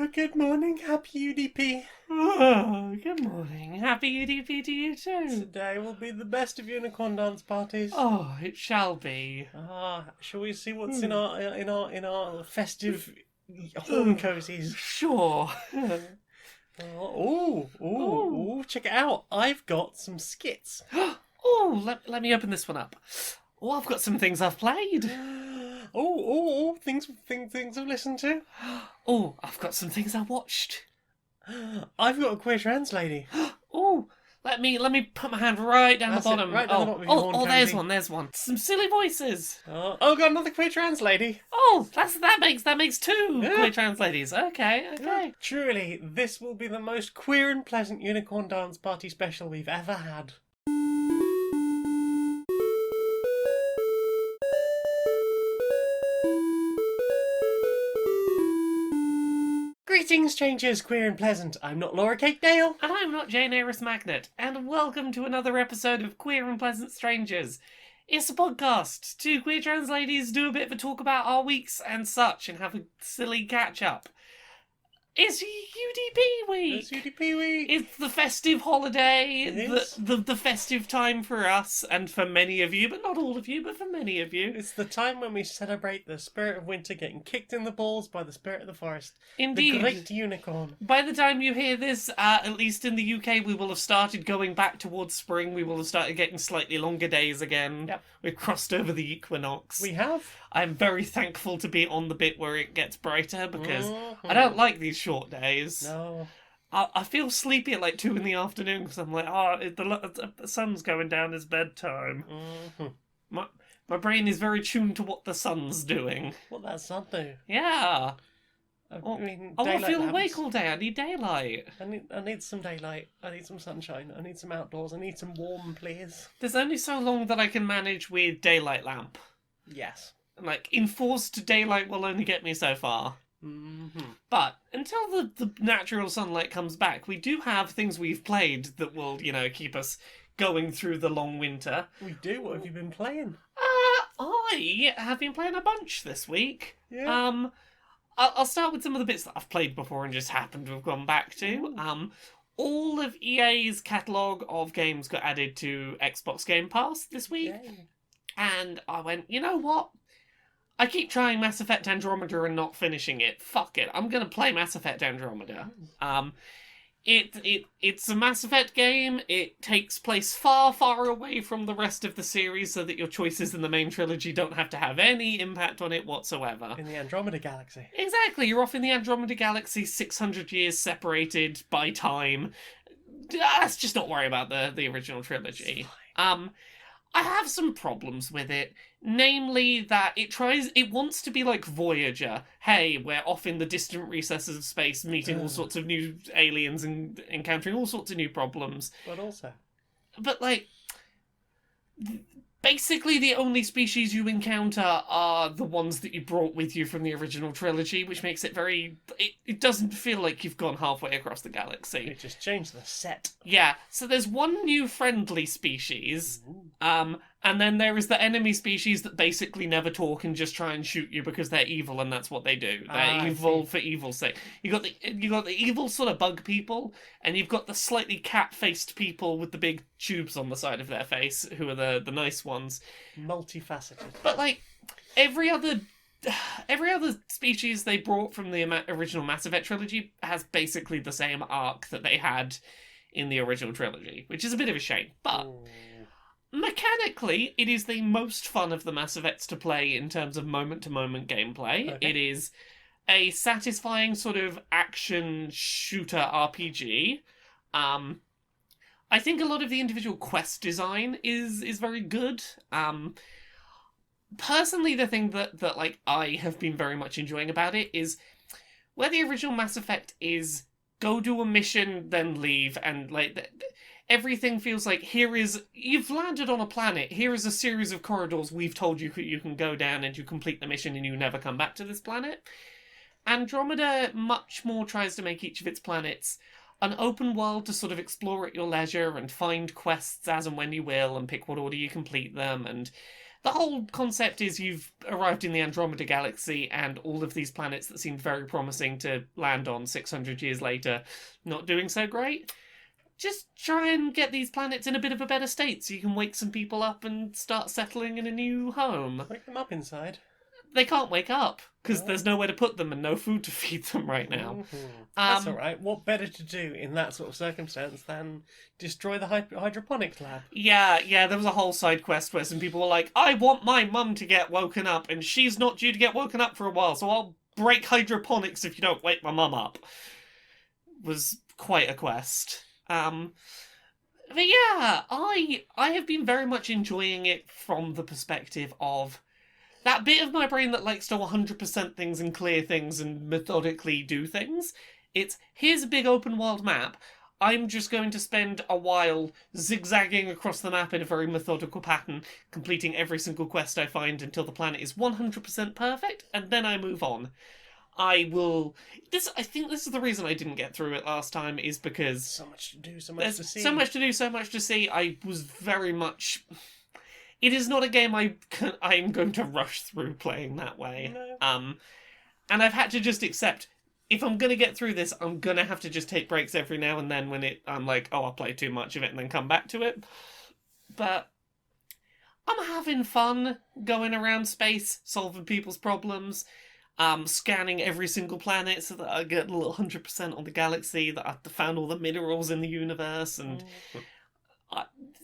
Oh, good morning. Happy UDP. Oh, good morning. Happy UDP to you too. Today will be the best of unicorn dance parties. Oh, it shall be. Shall we see what's in our festive horn cozies? Sure. Check it out. I've got some skits. Let me open this one up. Oh, I've got some things I've played. Things I've listened to. Oh, I've got some things I watched. I've got a queer trans lady. Oh, let me put my hand right down That's the it, bottom. right down the bottom of your horn there's cozy. there's one. Some silly voices. Got another queer trans lady. Oh, that makes two Yeah. queer trans ladies. Okay. Truly, this will be the most queer and pleasant unicorn dance party special we've ever had. Greetings, strangers, queer and pleasant. I'm not Laura Kate Dale. And I'm not Jane Aerith Magnet, and welcome to another episode of Queer and Pleasant Strangers. It's a podcast. Two queer trans ladies do a bit of a talk about our weeks and such, and have a silly catch-up. It's UDP week! It's UDP week. It's the festive holiday, It is. the festive time for us, and for many of you, but not all of you, but for many of you. It's the time when we celebrate the spirit of winter getting kicked in the balls by the spirit of the forest. Indeed. The great unicorn. By the time you hear this, at least in the UK, we will have started going back towards spring. We will have started getting slightly longer days again. Yep. We've crossed over the equinox. We have. I'm very thankful to be on the bit where it gets brighter, because Mhm. I don't like these short days. No. I feel sleepy at like 2 in the afternoon because I'm like, the sun's going down, it's bedtime. Mm-hmm. My brain is very tuned to what the sun's doing. What that sun do? Yeah. I Oh, mean, I won't daylight feel lamps. awake all day. I need daylight. I need some daylight. I need some sunshine. I need some outdoors. I need some warm, please. There's only so long that I can manage with daylight lamp. Yes. Like, enforced daylight will only get me so far. Mm-hmm. But until the natural sunlight comes back, we do have things we've played that will, keep us going through the long winter. We do. What have you been playing? I have been playing a bunch this week. Yeah. I'll start with some of the bits that I've played before and just happened to have gone back to. Ooh. All of EA's catalogue of games got added to Xbox Game Pass this week. Yay. And I went, you know what? I keep trying Mass Effect Andromeda and not finishing it. Fuck it. I'm going to play Mass Effect Andromeda. It's a Mass Effect game. It takes place far, far away from the rest of the series so that your choices in the main trilogy don't have to have any impact on it whatsoever. In the Andromeda Galaxy. Exactly. You're off in the Andromeda Galaxy, 600 years separated by time. Let's just not worry about the original trilogy. I have some problems with it. Namely that it wants to be like Voyager. Hey, we're off in the distant recesses of space, meeting all sorts of new aliens and encountering all sorts of new problems. But also. But, like, basically the only species you encounter are the ones that you brought with you from the original trilogy, which makes it very... It doesn't feel like you've gone halfway across the galaxy. It just changed the set. Yeah, so there's one new friendly species, and then there is the enemy species that basically never talk and just try and shoot you because they're evil and that's what they do. They're evil for evil's sake. You got the evil sort of bug people, and you've got the slightly cat-faced people with the big tubes on the side of their face, who are the nice ones. Multifaceted. But like every other species they brought from the original Mass Effect trilogy has basically the same arc that they had in the original trilogy, which is a bit of a shame. But mechanically, it is the most fun of the Mass Effects to play in terms of moment-to-moment gameplay. Okay. It is a satisfying sort of action shooter RPG. I think a lot of the individual quest design is very good. Personally, the thing that like I have been very much enjoying about it is where the original Mass Effect is go do a mission, then leave, and like everything feels like you've landed on a planet, here is a series of corridors we've told you can go down and you complete the mission and you never come back to this planet. Andromeda much more tries to make each of its planets an open world to sort of explore at your leisure and find quests as and when you will and pick what order you complete them, and The whole concept is you've arrived in the Andromeda galaxy and all of these planets that seemed very promising to land on 600 years later not doing so great. Just try and get these planets in a bit of a better state so you can wake some people up and start settling in a new home. Wake them up inside. They can't wake up because there's nowhere to put them and no food to feed them right now. That's alright. What better to do in that sort of circumstance than destroy the hydroponics lab? Yeah, there was a whole side quest where some people were like, I want my mum to get woken up and she's not due to get woken up for a while, so I'll break hydroponics if you don't wake my mum up. Was quite a quest. But yeah, I have been very much enjoying it from the perspective of that bit of my brain that likes to 100% things and clear things and methodically do things. It's, here's a big open world map. I'm just going to spend a while zigzagging across the map in a very methodical pattern, completing every single quest I find until the planet is 100% perfect, and then I move on. I think this is the reason I didn't get through it last time, is because so much to do, so much to see. So much to do, so much to see. I was very much... It is not a game I'm going to rush through playing that way. No. And I've had to just accept, if I'm going to get through this, I'm going to have to just take breaks every now and then when I'm like, oh, I'll play too much of it and then come back to it. But I'm having fun going around space, solving people's problems, scanning every single planet so that I get a little 100% on the galaxy, that I've found all the minerals in the universe, and...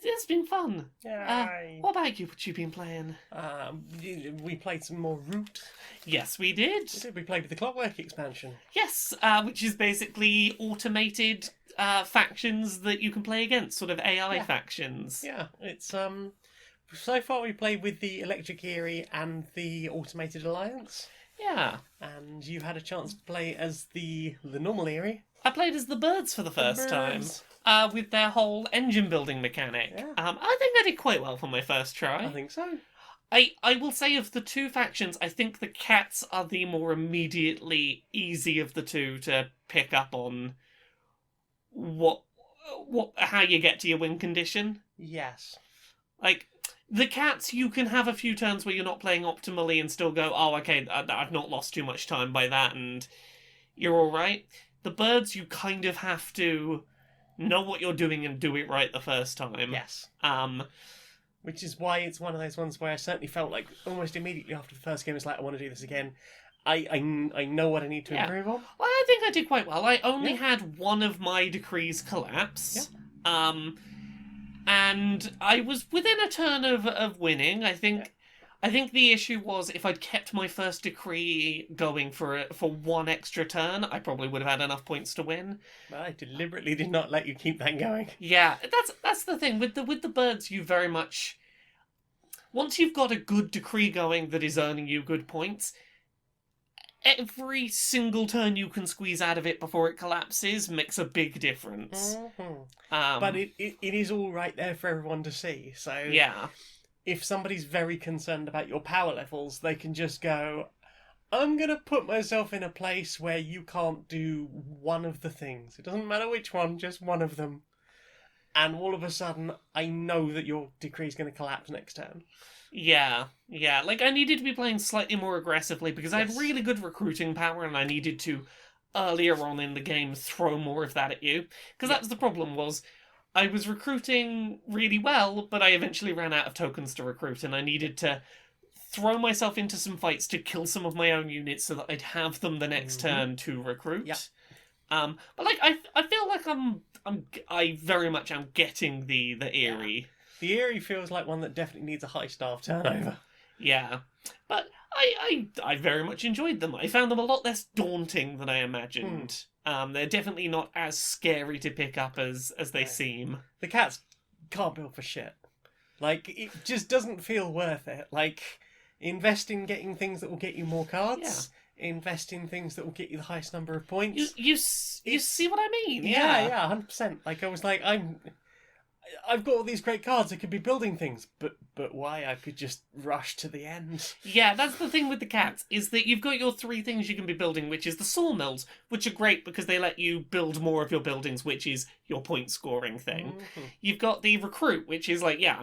It's been fun. What about you? What you been playing? We played some more Root. Yes, we did. We played with the Clockwork expansion. Yes, which is basically automated factions that you can play against, sort of AI factions. Yeah, it's so far we played with the Electric Eerie and the Automated Alliance. Yeah. And you had a chance to play as the normal Eerie. I played as the birds for the first time. With their whole engine building mechanic. Yeah. I think I did quite well for my first try. I think so. I will say of the two factions, I think the cats are the more immediately easy of the two to pick up on how you get to your win condition. Yes. Like, the cats, you can have a few turns where you're not playing optimally and still go, oh, okay, I've not lost too much time by that, and you're alright. The birds, you kind of have to know what you're doing and do it right the first time. Yes. Which is why it's one of those ones where I certainly felt like almost immediately after the first game, it's like, I want to do this again. I know what I need to improve on. Well, I think I did quite well. I only had one of my decrees collapse. Yeah. And I was within a turn of winning. I think the issue was if I'd kept my first decree going for one extra turn, I probably would have had enough points to win. I deliberately did not let you keep that going. Yeah, that's the thing with the birds. You very much, once you've got a good decree going that is earning you good points, every single turn you can squeeze out of it before it collapses makes a big difference. Mm-hmm. But it is all right there for everyone to see. So yeah. If somebody's very concerned about your power levels, they can just go, I'm going to put myself in a place where you can't do one of the things. It doesn't matter which one, just one of them. And all of a sudden, I know that your decree is going to collapse next turn. Yeah. Like, I needed to be playing slightly more aggressively because I had really good recruiting power and I needed to, earlier on in the game, throw more of that at you. Because that's the problem was... I was recruiting really well, but I eventually ran out of tokens to recruit, and I needed to throw myself into some fights to kill some of my own units so that I'd have them the next turn to recruit. Yeah. But like I feel like I very much am getting the Eerie. Yeah. The Eerie feels like one that definitely needs a high staff turnover. Yeah. But I very much enjoyed them. I found them a lot less daunting than I imagined. They're definitely not as scary to pick up as they seem. The cats can't build for shit. Like, it just doesn't feel worth it. Like, invest in getting things that will get you more cards. Yeah. Invest in things that will get you the highest number of points. You see what I mean? Yeah, 100%. Like, I was like, I've got all these great cards. I could be building things, but why? I could just rush to the end. Yeah, that's the thing with the cats, is that you've got your three things you can be building, which is the sawmills, which are great because they let you build more of your buildings, which is your point scoring thing. Mhm. You've got the recruit, which is like, yeah,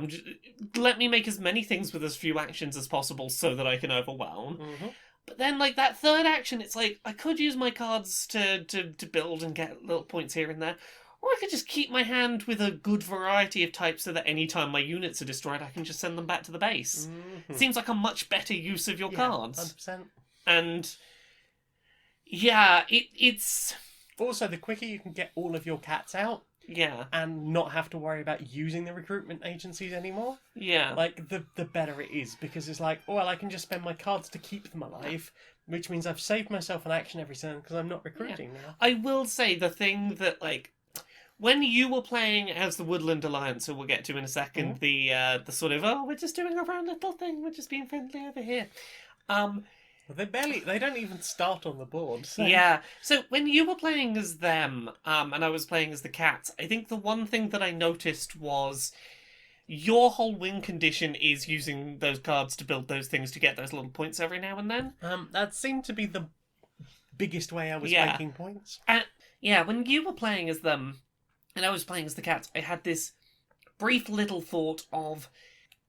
let me make as many things with as few actions as possible so that I can overwhelm. Mhm. But then, like, that third action, it's like, I could use my cards to build and get little points here and there. Or I could just keep my hand with a good variety of types so that any time my units are destroyed, I can just send them back to the base. Mhm. Seems like a much better use of your Yeah, cards. 100%. And, yeah, it's... Also, the quicker you can get all of your cats out Yeah, and not have to worry about using the recruitment agencies anymore, yeah. like the better it is, because it's like, oh, well, I can just spend my cards to keep them alive, which means I've saved myself an action every turn because I'm not recruiting now. I will say the thing that, like, when you were playing as the Woodland Alliance, who we'll get to in a second, the sort of, oh, we're just doing our own little thing, we're just being friendly over here. They don't even start on the board. So. Yeah. So when you were playing as them, and I was playing as the cats, I think the one thing that I noticed was your whole win condition is using those cards to build those things to get those little points every now and then. That seemed to be the biggest way I was Yeah. making points. Yeah, when you were playing as them, and I was playing as the cats, I had this brief little thought of,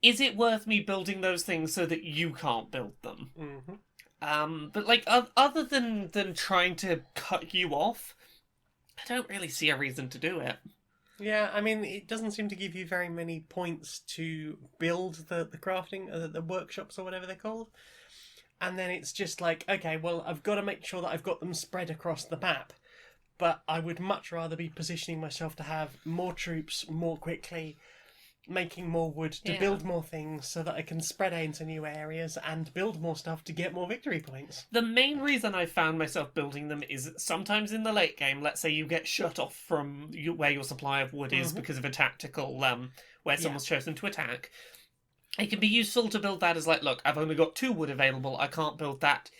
is it worth me building those things so that you can't build them? Mm-hmm. But like other than trying to cut you off, I don't really see a reason to do it. Yeah, I mean, it doesn't seem to give you very many points to build the crafting, the workshops or whatever they're called. And then it's just like, okay, well, I've got to make sure that I've got them spread across the map. But I would much rather be positioning myself to have more troops more quickly, making more wood to Yeah. build more things so that I can spread out into new areas and build more stuff to get more victory points. The main reason I found myself building them is sometimes in the late game, let's say you get shut off from where your supply of wood is because of a tactical, where someone's chosen to attack. It can be useful to build that as like, look, I've only got 2 wood available, I can't build that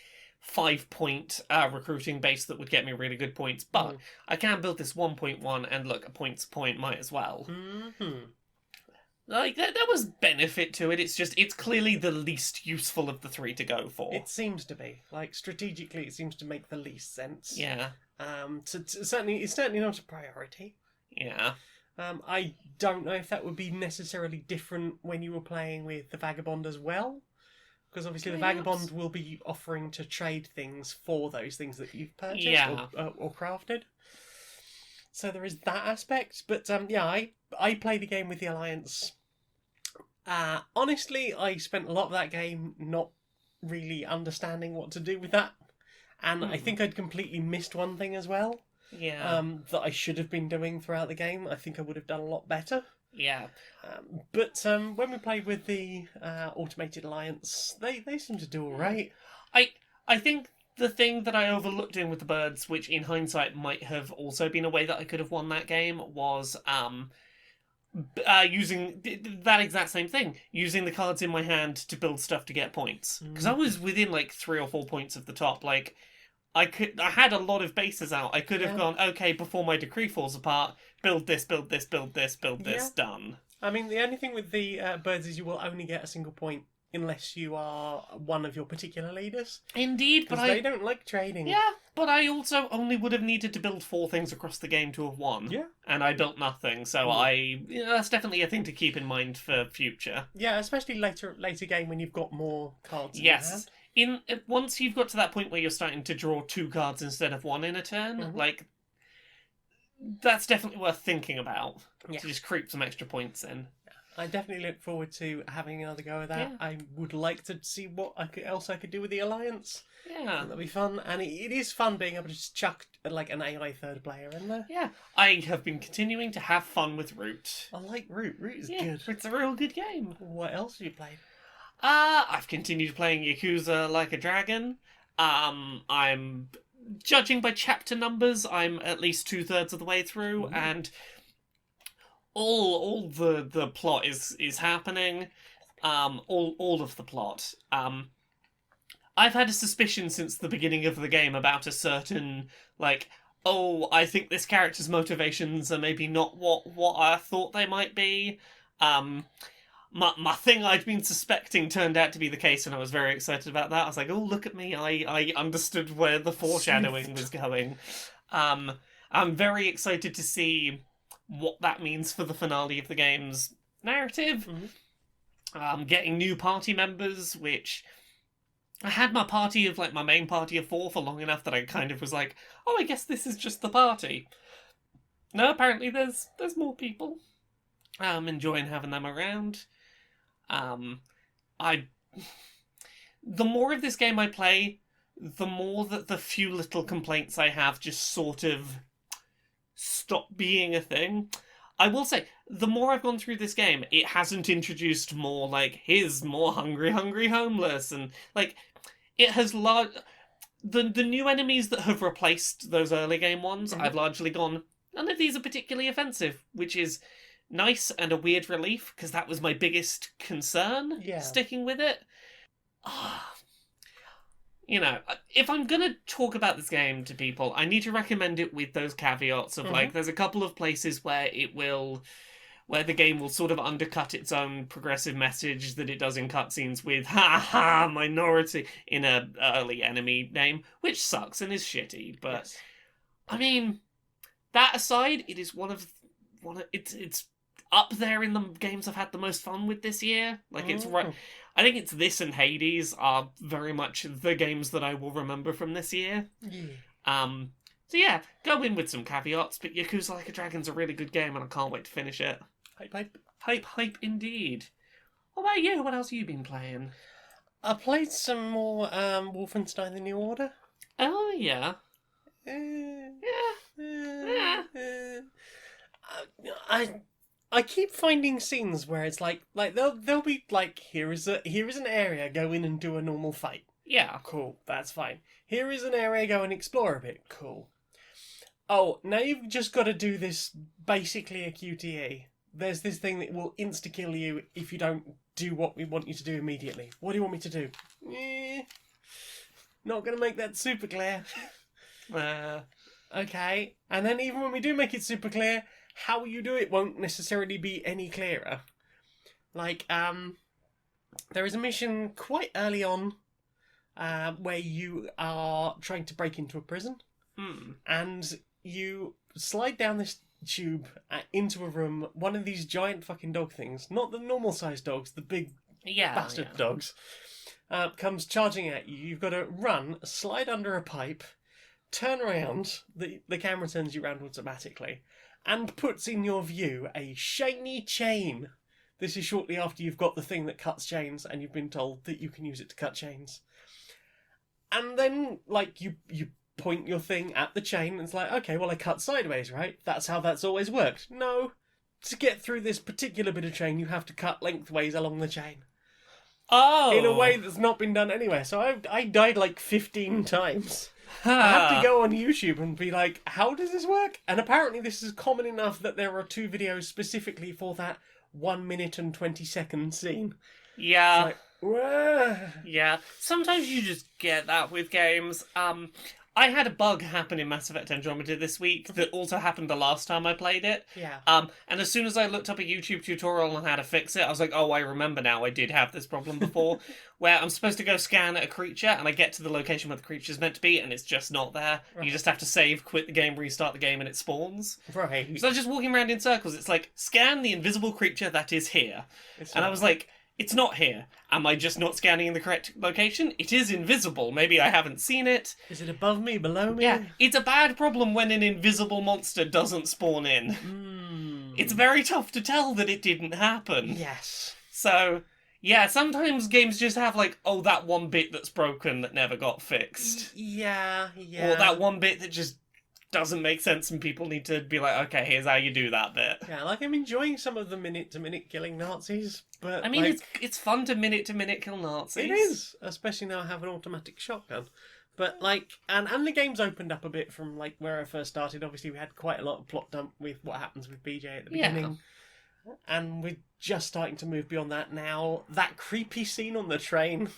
5-point recruiting base that would get me really good points, but I can build this 1.1 and look, a point's a point, might as well. Mm-hmm. Like, there was benefit to it, it's clearly the least useful of the 3 to go for. It seems to be. Like, strategically, it seems to make the least sense. Yeah. Certainly, it's certainly not a priority. Yeah. I don't know if that would be necessarily different when you were playing with the Vagabond as well. Because obviously the Vagabond will be offering to trade things for those things that you've purchased or crafted. So there is that aspect. But I played the game with the Alliance. Honestly, I spent a lot of that game not really understanding what to do with that. And I think I'd completely missed one thing as well. Yeah. That I should have been doing throughout the game. I think I would have done a lot better. Yeah. But when we played with the Automated Alliance, they seem to do all right. I think the thing that I overlooked in with the birds, which in hindsight might have also been a way that I could have won that game, was using that exact same thing, using the cards in my hand to build stuff to get points. Because I was within like 3 or 4 points of the top. Like, I had a lot of bases out. I could have gone, okay, before my decree falls apart, build this, done. I mean, the only thing with the birds is you will only get a single point unless you are one of your particular leaders. Indeed, but they don't like trading. Yeah, but I also only would have needed to build 4 things across the game to have won. Yeah. And I built nothing, so that's definitely a thing to keep in mind for future. Yeah, especially later game when you've got more cards in Yes. your hand. Once you've got to that point where you're starting to draw 2 cards instead of 1 in a turn, like, that's definitely worth thinking about. Yeah. To just creep some extra points in. I definitely look forward to having another go at that. Yeah. I would like to see what else I could do with the Alliance. Yeah. That'd be fun. And it is fun being able to just chuck like an AI third player in there. Yeah. I have been continuing to have fun with Root. I like Root. Root is good. It's a real good game. What else have you played? I've continued playing Yakuza Like a Dragon. I'm judging by chapter numbers, I'm at least 2/3 of the way through, and all the plot is happening. All of the plot. I've had a suspicion since the beginning of the game about a certain, like, oh, I think this character's motivations are maybe not what I thought they might be. Um, my thing I'd been suspecting turned out to be the case, and I was very excited about that. I was like, oh, look at me, I understood where the foreshadowing was going. I'm very excited to see what that means for the finale of the game's narrative. Getting new party members, which I had my party of like my main party of 4 for long enough that I kind of was like, oh, I guess this is just the party. No, apparently there's more people. I'm enjoying having them around. I the more of this game I play, the more that the few little complaints I have just sort of stop being a thing. I will say, the more I've gone through this game, it hasn't introduced more, like, here's more hungry homeless, and, like, it has the new enemies that have replaced those early game ones, I've largely gone, none of these are particularly offensive, which is nice and a weird relief, because that was my biggest concern, sticking with it. You know, if I'm going to talk about this game to people, I need to recommend it with those caveats of, like, there's a couple of places where the game will sort of undercut its own progressive message that it does in cutscenes with, minority, in a early enemy name, which sucks and is shitty, but, yes. I mean, that aside, it is it's up there in the games I've had the most fun with this year. Like, it's right. I think it's this and Hades are very much the games that I will remember from this year. So yeah, go in with some caveats, but Yakuza Like a Dragon's a really good game and I can't wait to finish it. Hype indeed. What about you? What else have you been playing? I played some more Wolfenstein The New Order. Oh, yeah. I keep finding scenes where it's like they'll be like, here is an area, go in and do a normal fight. Yeah. Cool, that's fine. Here is an area, go and explore a bit. Cool. Oh, now you've just got to do this, basically a QTE. There's this thing that will insta-kill you if you don't do what we want you to do immediately. What do you want me to do? Not going to make that super clear. Okay. And then even when we do make it super clear, how you do it won't necessarily be any clearer. Like, there is a mission quite early on where you are trying to break into a prison. And you slide down this tube into a room, one of these giant fucking dog things, not the normal sized dogs, the big bastard dogs, comes charging at you. You've got to run, slide under a pipe, turn around, the camera turns you around automatically, and puts in your view a shiny chain. This is shortly after you've got the thing that cuts chains and you've been told that you can use it to cut chains. And then, like, you point your thing at the chain and it's like, okay, well, I cut sideways, right? That's how that's always worked. No. To get through this particular bit of chain, you have to cut lengthways along the chain. Oh! In a way that's not been done anywhere. So I died like 15 times. I have to go on YouTube and be like, how does this work? And apparently this is common enough that there are 2 videos specifically for that 1 minute and 20 second scene. Yeah. It's like, yeah. Sometimes you just get that with games. I had a bug happen in Mass Effect Andromeda this week that also happened the last time I played it. Yeah. And as soon as I looked up a YouTube tutorial on how to fix it, I was like, oh, I remember now, I did have this problem before, where I'm supposed to go scan a creature, and I get to the location where the creature's meant to be, and it's just not there. Right. You just have to save, quit the game, restart the game, and it spawns. Right. So I was just walking around in circles. It's like, scan the invisible creature that is here. And I was like, it's not here. Am I just not scanning in the correct location? It is invisible. Maybe I haven't seen it. Is it above me, below me? Yeah, it's a bad problem when an invisible monster doesn't spawn in. It's very tough to tell that it didn't happen. Yes. So, yeah, sometimes games just have like, oh, that one bit that's broken that never got fixed. Yeah. Or that one bit that just doesn't make sense and people need to be like, okay, here's how you do that bit. Yeah, like I'm enjoying some of the minute-to-minute killing Nazis, but I mean, like, it's fun to minute kill Nazis. It is, especially now I have an automatic shotgun. But like, and the game's opened up a bit from like where I first started. Obviously, we had quite a lot of plot dump with what happens with BJ at the beginning. and we're just starting to move beyond that now. That creepy scene on the train.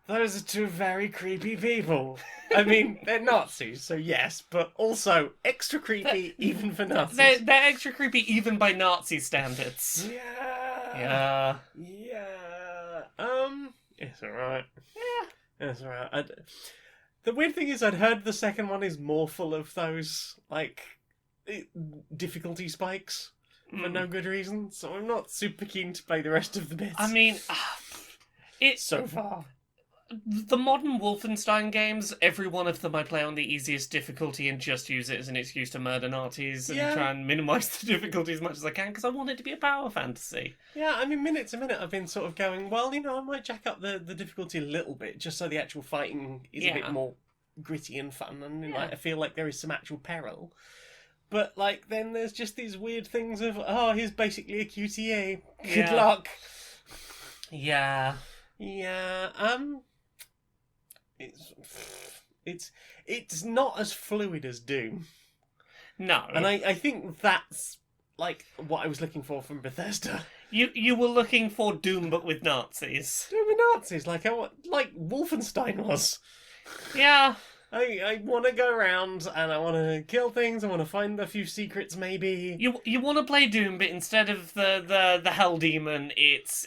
Those are two very creepy people. I mean, they're Nazis, so yes, but also extra creepy even for Nazis. They're extra creepy even by Nazi standards. Yeah. It's alright. Yeah. It's alright. The weird thing is, I'd heard the second one is more full of those, like, difficulty spikes for no good reason, so I'm not super keen to play the rest of the bits. I mean, it's so far. The modern Wolfenstein games, every one of them I play on the easiest difficulty and just use it as an excuse to murder Nazis and try and minimise the difficulty as much as I can, because I want it to be a power fantasy. Yeah, I mean, minute to minute I've been sort of going, well, I might jack up the difficulty a little bit, just so the actual fighting is a bit more gritty and fun, and like, I feel like there is some actual peril. But, like, then there's just these weird things of, he's basically a QTA. Good luck. Yeah. Yeah, It's not as fluid as Doom. No. And I think that's, like, what I was looking for from Bethesda. You were looking for Doom but with Nazis. Doom with Nazis, like Wolfenstein was. Yeah. I want to go around and I want to kill things. I want to find a few secrets, maybe. You want to play Doom, but instead of the Hell Demon, it's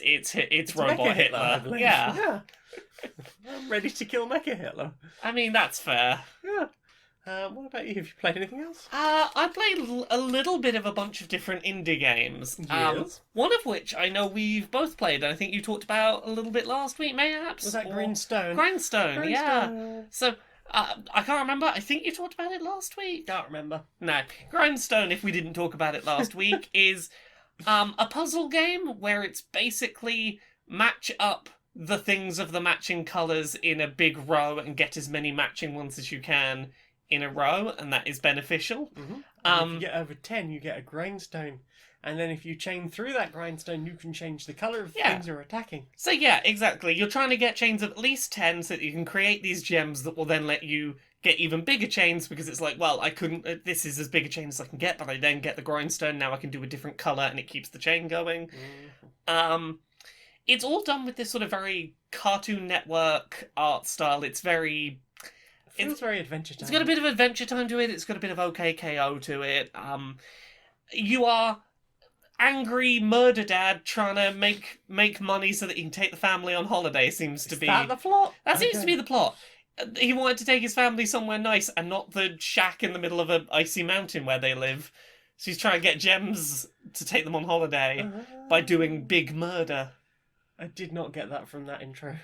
Robot Hitler. Yeah. I'm ready to kill Mecha Hitler. I mean, that's fair. Yeah. What about you? Have you played anything else? I played a little bit of a bunch of different indie games. Yes. One of which I know we've both played, and I think you talked about a little bit last week, mayhaps. Was that Grindstone? Grindstone, yeah. So, I can't remember. I think you talked about it last week. Can't remember. No. Grindstone, if we didn't talk about it last week, is a puzzle game where it's basically match up the things of the matching colours in a big row and get as many matching ones as you can in a row, and that is beneficial. Mm-hmm. If you get over 10, you get a grindstone. And then if you chain through that grindstone, you can change the colour of the things you're attacking. So yeah, exactly. You're trying to get chains of at least 10 so that you can create these gems that will then let you get even bigger chains, because it's like, well, I couldn't... this is as big a chain as I can get, but I then get the grindstone, now I can do a different colour, and it keeps the chain going. Mm-hmm. It's all done with this sort of very Cartoon Network art style. It's very... It feels very Adventure Time. It's got a bit of Adventure Time to it. It's got a bit of OKKO to it. You are angry murder dad trying to make money so that he can take the family on holiday. Seems to be... Is that the plot? That seems to be the plot. He wanted to take his family somewhere nice and not the shack in the middle of an icy mountain where they live. So he's trying to get gems to take them on holiday by doing big murder. I did not get that from that intro.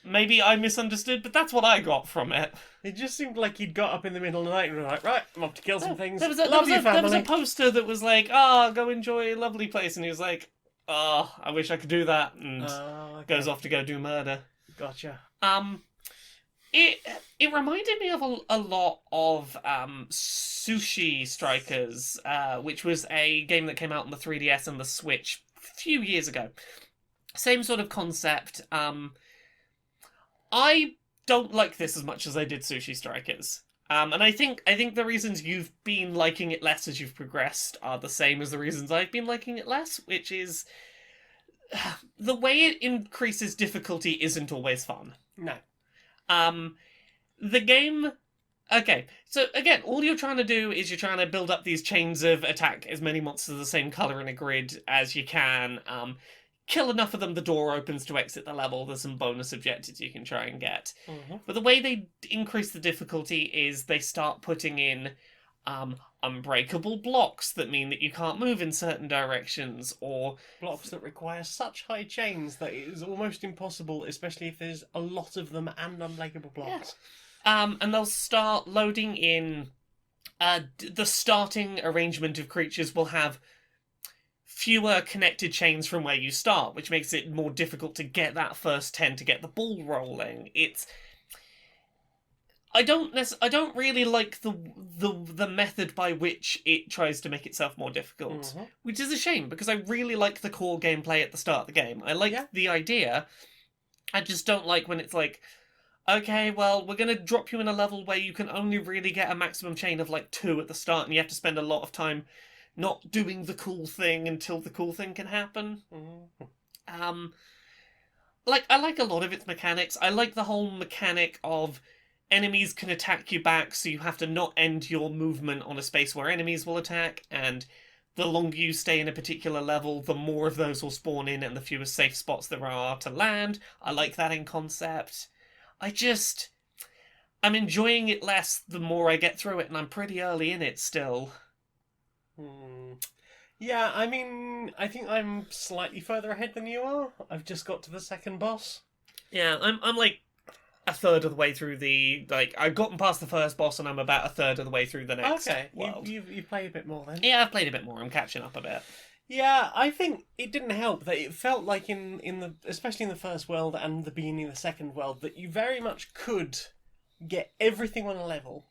Maybe I misunderstood, but that's what I got from it. It just seemed like he'd got up in the middle of the night and was like, right, I'm off to kill some things. There was a poster that was like, go enjoy a lovely place, and he was like, I wish I could do that, and goes off to go do murder. Gotcha. It reminded me of a lot of Sushi Strikers, which was a game that came out on the 3DS and the Switch a few years ago. Same sort of concept. I don't like this as much as I did Sushi Strikers. And I think the reasons you've been liking it less as you've progressed are the same as the reasons I've been liking it less, which is the way it increases difficulty isn't always fun. No. The game... Okay, so again, all you're trying to do is you're trying to build up these chains of attack as many monsters of the same colour in a grid as you can. Kill enough of them, the door opens to exit the level. There's some bonus objectives you can try and get. Mm-hmm. But the way they increase the difficulty is they start putting in unbreakable blocks that mean that you can't move in certain directions, or blocks that require such high chains that it is almost impossible, especially if there's a lot of them and unbreakable blocks. Yeah. And they'll start loading in... the starting arrangement of creatures will have fewer connected chains from where you start, which makes it more difficult to get that first 10 to get the ball rolling. I don't really like the method by which it tries to make itself more difficult, which is a shame, because I really like the core gameplay at the start of the game. I like the idea. I just don't like when it's like, okay, well, we're going to drop you in a level where you can only really get a maximum chain of like 2 at the start, and you have to spend a lot of time not doing the cool thing until the cool thing can happen. Mm. I like a lot of its mechanics. I like the whole mechanic of enemies can attack you back, so you have to not end your movement on a space where enemies will attack, and the longer you stay in a particular level, the more of those will spawn in and the fewer safe spots there are to land. I like that in concept. I'm enjoying it less the more I get through it, and I'm pretty early in it still. Yeah, I mean, I think I'm slightly further ahead than you are. I've just got to the second boss. Yeah, I'm like a third of the way through I've gotten past the first boss, and I'm about a third of the way through the next Okay, world. you played a bit more then. Yeah, I've played a bit more. I'm catching up a bit. Yeah, I think it didn't help that it felt like in the especially in the first world and the beginning of the second world that you very much could get everything on a level.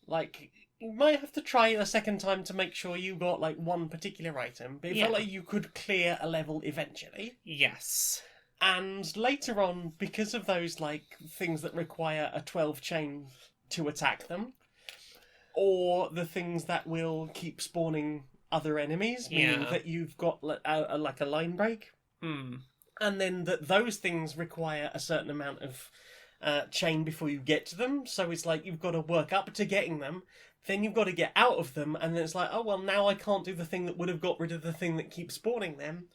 Like you might have to try it a second time to make sure you got like one particular item, but it felt like you could clear a level eventually. Yes. And later on, because of those like things that require a 12 chain to attack them, or the things that will keep spawning other enemies, meaning that you've got like a line break, and then that those things require a certain amount of chain before you get to them. So it's like you've got to work up to getting them, then you've got to get out of them, and then it's like, oh well, now I can't do the thing that would have got rid of the thing that keeps spawning them.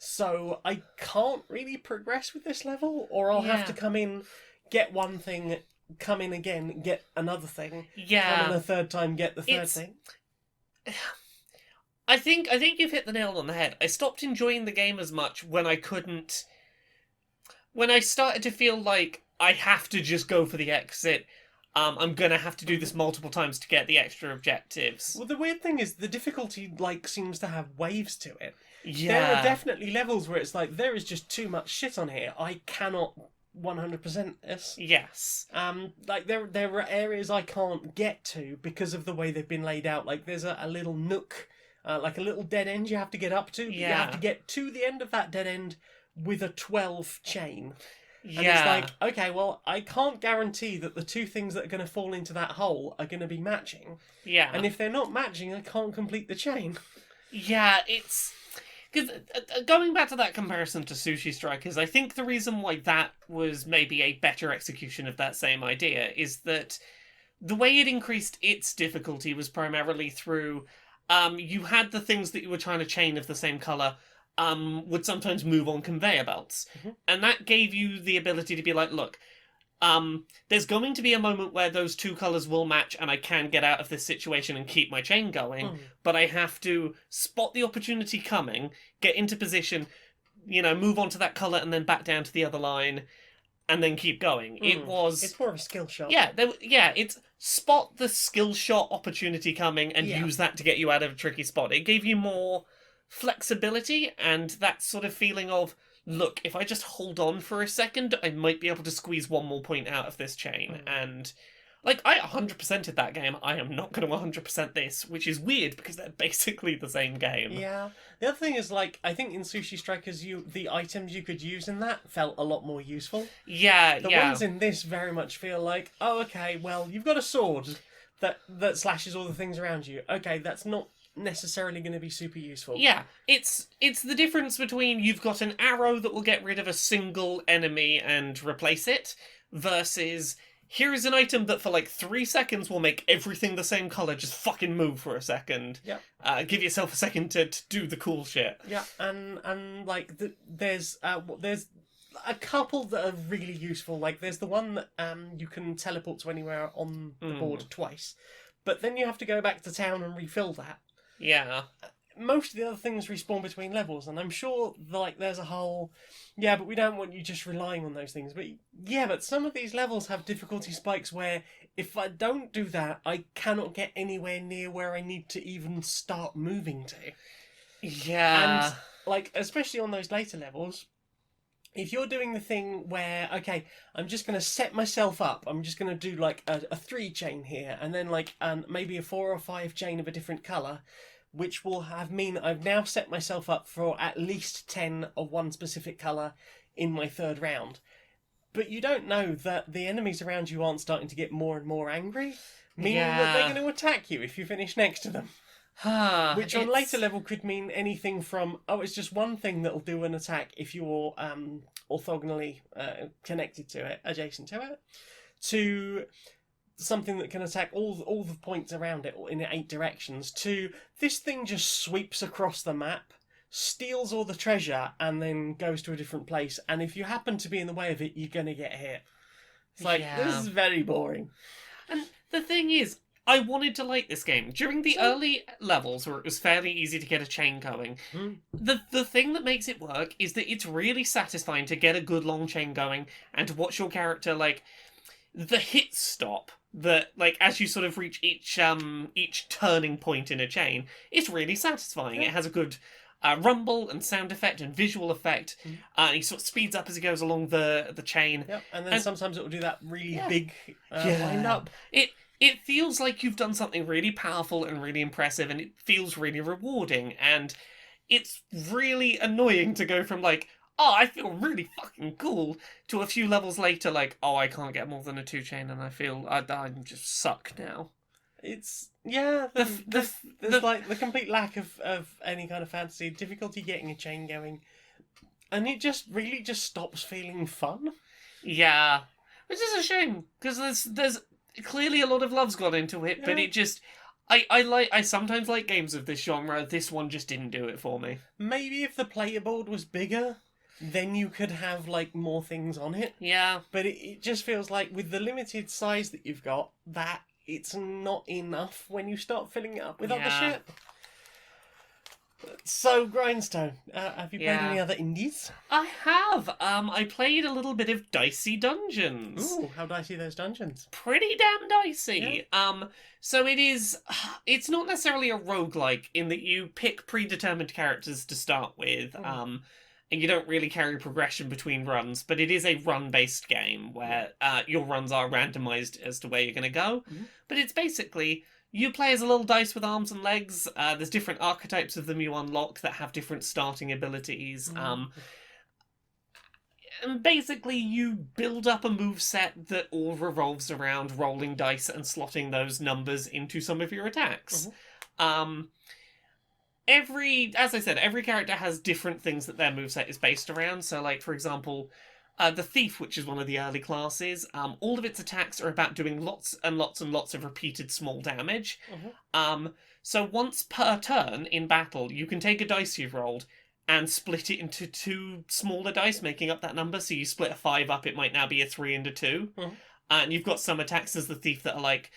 So I can't really progress with this level, or I'll have to come in, get one thing, come in again, get another thing, come in a third time, get the third thing. I think you've hit the nail on the head. I stopped enjoying the game as much when I started to feel like I have to just go for the exit. I'm gonna have to do this multiple times to get the extra objectives. Well, the weird thing is the difficulty seems to have waves to it. Yeah. There are definitely levels where it's like, there is just too much shit on here. I cannot 100% this. Yes. There are areas I can't get to because of the way they've been laid out. Like, there's a little nook, like a little dead end you have to get up to. But you have to get to the end of that dead end with a 12 chain. And it's like, okay, well, I can't guarantee that the two things that are going to fall into that hole are going to be matching. Yeah. And if they're not matching, I can't complete the chain. Yeah, it's... Because going back to that comparison to Sushi Strikers, I think the reason why that was maybe a better execution of that same idea is that the way it increased its difficulty was primarily through... you had the things that you were trying to chain of the same colour would sometimes move on conveyor belts. And that gave you the ability to be like, look, there's going to be a moment where those two colours will match and I can get out of this situation and keep my chain going, but I have to spot the opportunity coming, get into position, move on to that colour and then back down to the other line and then keep going. It's more of a skill shot. Yeah, it's spot the skill shot opportunity coming and use that to get you out of a tricky spot. It gave you more flexibility and that sort of feeling of, look, if I just hold on for a second, I might be able to squeeze one more point out of this chain. And, I 100%ed that game. I am not going to 100% this, which is weird because they're basically the same game. Yeah. The other thing is, I think in Sushi Strikers, the items you could use in that felt a lot more useful. Yeah, The ones in this very much feel like, oh, okay, well, you've got a sword that slashes all the things around you. Okay, that's not necessarily going to be super useful. Yeah, it's the difference between you've got an arrow that will get rid of a single enemy and replace it, versus here is an item that for 3 seconds will make everything the same colour just fucking move for a second. Yeah. Give yourself a second to do the cool shit. Yeah, and there's a couple that are really useful. There's the one that you can teleport to anywhere on the board twice, but then you have to go back to town and refill that. Yeah. Most of the other things respawn between levels, and I'm sure there's a whole, but we don't want you just relying on those things. But some of these levels have difficulty spikes where if I don't do that, I cannot get anywhere near where I need to even start moving to. Yeah. And, especially on those later levels, if you're doing the thing where, okay, I'm just going to set myself up, I'm just going to do a 3 chain here, and then maybe a 4 or 5 chain of a different colour, which will mean I've now set myself up for at least 10 of one specific colour in my third round. But you don't know that the enemies around you aren't starting to get more and more angry, meaning that they're going to attack you if you finish next to them. Which on later level could mean anything from, oh, it's just one thing that'll do an attack if you're orthogonally connected to it, adjacent to it, to something that can attack all the points around it in 8 directions, to this thing just sweeps across the map, steals all the treasure, and then goes to a different place, and if you happen to be in the way of it, you're going to get hit. It's like, this is very boring. And the thing is, I wanted to like this game. During the early levels, where it was fairly easy to get a chain going, the thing that makes it work is that it's really satisfying to get a good long chain going, and to watch your character, like, the hit stop, that, like, as you sort of reach each turning point in a chain, it's really satisfying. It has a good rumble and sound effect and visual effect. He sort of speeds up as he goes along the chain. Yep, and then sometimes it will do that really big wind up. It feels like you've done something really powerful and really impressive, and it feels really rewarding. And it's really annoying to go from, like, oh, I feel really fucking cool, to a few levels later, like, oh, I can't get more than a 2 chain, and I feel I just suck now. It's there's like the complete lack of any kind of fantasy, difficulty getting a chain going, and it just really just stops feeling fun. Yeah, which is a shame, because there's clearly a lot of love's gone into it, but it just I sometimes like games of this genre. This one just didn't do it for me. Maybe if the player board was bigger, then you could have like more things on it. Yeah, but it just feels like with the limited size that you've got, that it's not enough when you start filling it up with other shit. So, Grindstone, have you played any other indies? I have. I played a little bit of Dicey Dungeons. Ooh, how dicey are those dungeons? Pretty damn dicey. Yeah. So it's not necessarily a roguelike in that you pick predetermined characters to start with, and you don't really carry progression between runs, but it is a run-based game where your runs are randomized as to where you're going to go. But it's basically, you play as a little dice with arms and legs. There's different archetypes of them you unlock that have different starting abilities. And basically, you build up a moveset that all revolves around rolling dice and slotting those numbers into some of your attacks. As I said, every character has different things that their moveset is based around. So, like, for example, the Thief, which is one of the early classes, all of its attacks are about doing lots and lots and lots of repeated small damage. So once per turn in battle, you can take a dice you've rolled and split it into 2 smaller dice, making up that number. So you split a 5 up, it might now be a 3 and a 2. And you've got some attacks as the Thief that are like,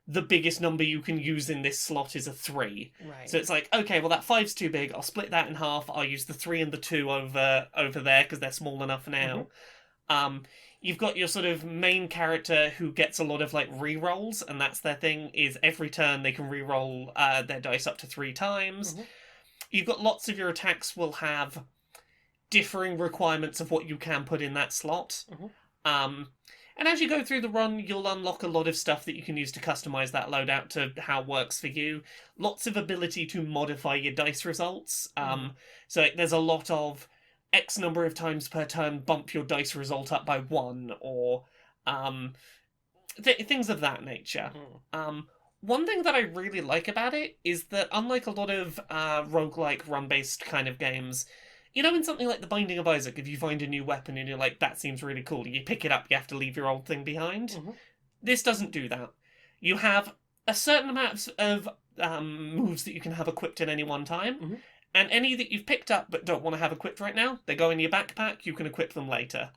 the biggest number you can use in this slot is a 3. Right. So it's like, okay, well, that 5's too big. I'll split that in half. I'll use the 3 and the 2 over there because they're small enough now. You've got your sort of main character who gets a lot of, like, re-rolls, and that's their thing, is every turn they can re-roll their dice up to 3 times. You've got lots of your attacks will have differing requirements of what you can put in that slot. And as you go through the run, you'll unlock a lot of stuff that you can use to customize that loadout to how it works for you. Lots of ability to modify your dice results. So there's a lot of X number of times per turn, bump your dice result up by 1, or things of that nature. One thing that I really like about it is that, unlike a lot of roguelike run-based kind of games, you know, in something like The Binding of Isaac, if you find a new weapon and you're like, that seems really cool, you pick it up, you have to leave your old thing behind. This doesn't do that. You have a certain amount of moves that you can have equipped at any one time, and any that you've picked up but don't want to have equipped right now, they go in your backpack, you can equip them later.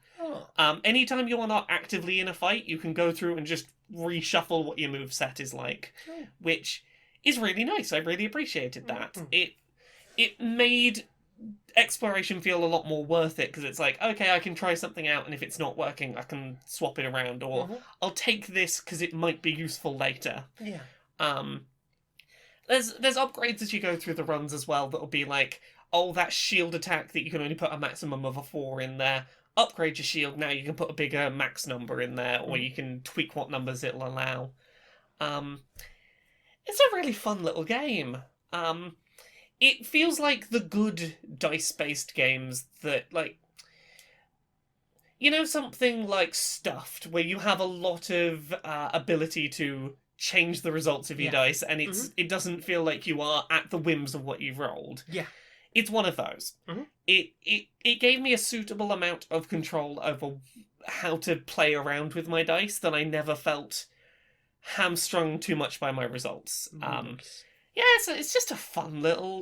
Anytime you are not actively in a fight, you can go through and just reshuffle what your moveset is like, which is really nice. I really appreciated that. It made exploration feel a lot more worth it, because it's like, okay, I can try something out, and if it's not working, I can swap it around, or I'll take this because it might be useful later. There's upgrades as you go through the runs as well that'll be like, oh, that shield attack that you can only put a maximum of a 4 in there, upgrade your shield, now you can put a bigger max number in there, or you can tweak what numbers it'll allow. It's a really fun little game. It feels like the good dice-based games that, like, you know, something like Stuffed, where you have a lot of ability to change the results of your Yeah. dice, and it doesn't feel like you are at the whims of what you've rolled. Yeah. It's one of those. Mhm. It gave me a suitable amount of control over how to play around with my dice that I never felt hamstrung too much by my results. Nice. Yeah, it's just a fun little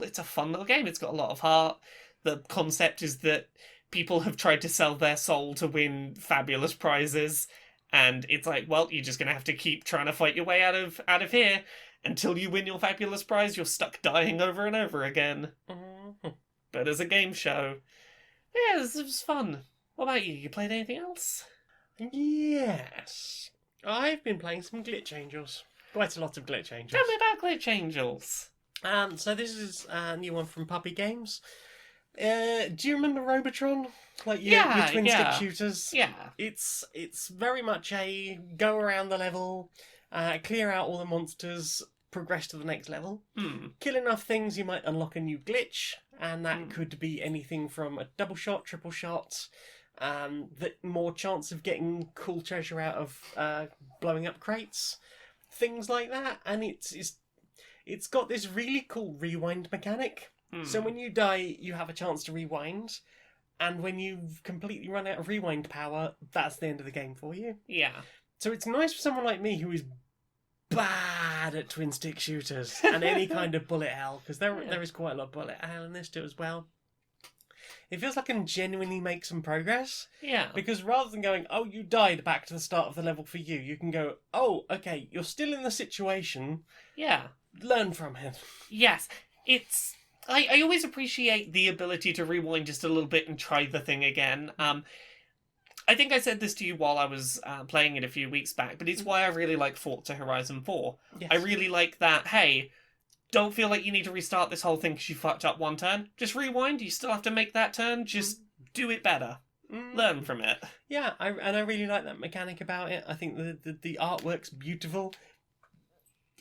game. It's got a lot of heart. The concept is that people have tried to sell their soul to win fabulous prizes, and it's like, well, you're just gonna have to keep trying to fight your way out of here until you win your fabulous prize. You're stuck dying over and over again. Mhm. But as a game show, yeah, it was fun. What about you? You played anything else? Yes. I've been playing some Glitchangels. Quite a lot of Glitchangels. Tell me about Glitchangels. So this is a new one from Puppy Games. Do you remember Robotron? Like your twin stick shooters? Yeah. It's very much a go around the level, clear out all the monsters, progress to the next level. Kill enough things, you might unlock a new glitch, and that could be anything from a double shot, triple shot, more chance of getting cool treasure out of blowing up crates, things like that. And it's got this really cool rewind mechanic. So when you die, you have a chance to rewind, and when you've completely run out of rewind power, that's the end of the game for you. Yeah. So it's nice for someone like me who is bad at twin stick shooters and any kind of bullet hell, because there is quite a lot of bullet hell in this too as well. It feels like I can genuinely make some progress. Yeah. Because rather than going, oh, you died, back to the start of the level for you, you can go, oh, okay, you're still in the situation. Yeah. Learn from him. Yes. It's... I always appreciate the ability to rewind just a little bit and try the thing again. I think I said this to you while I was playing it a few weeks back, but it's why I really like Forza Horizon 4. Yes. I really like that, hey, don't feel like you need to restart this whole thing because you fucked up one turn. Just rewind, you still have to make that turn, just do it better. Learn from it. Yeah, I really like that mechanic about it. I think the artwork's beautiful.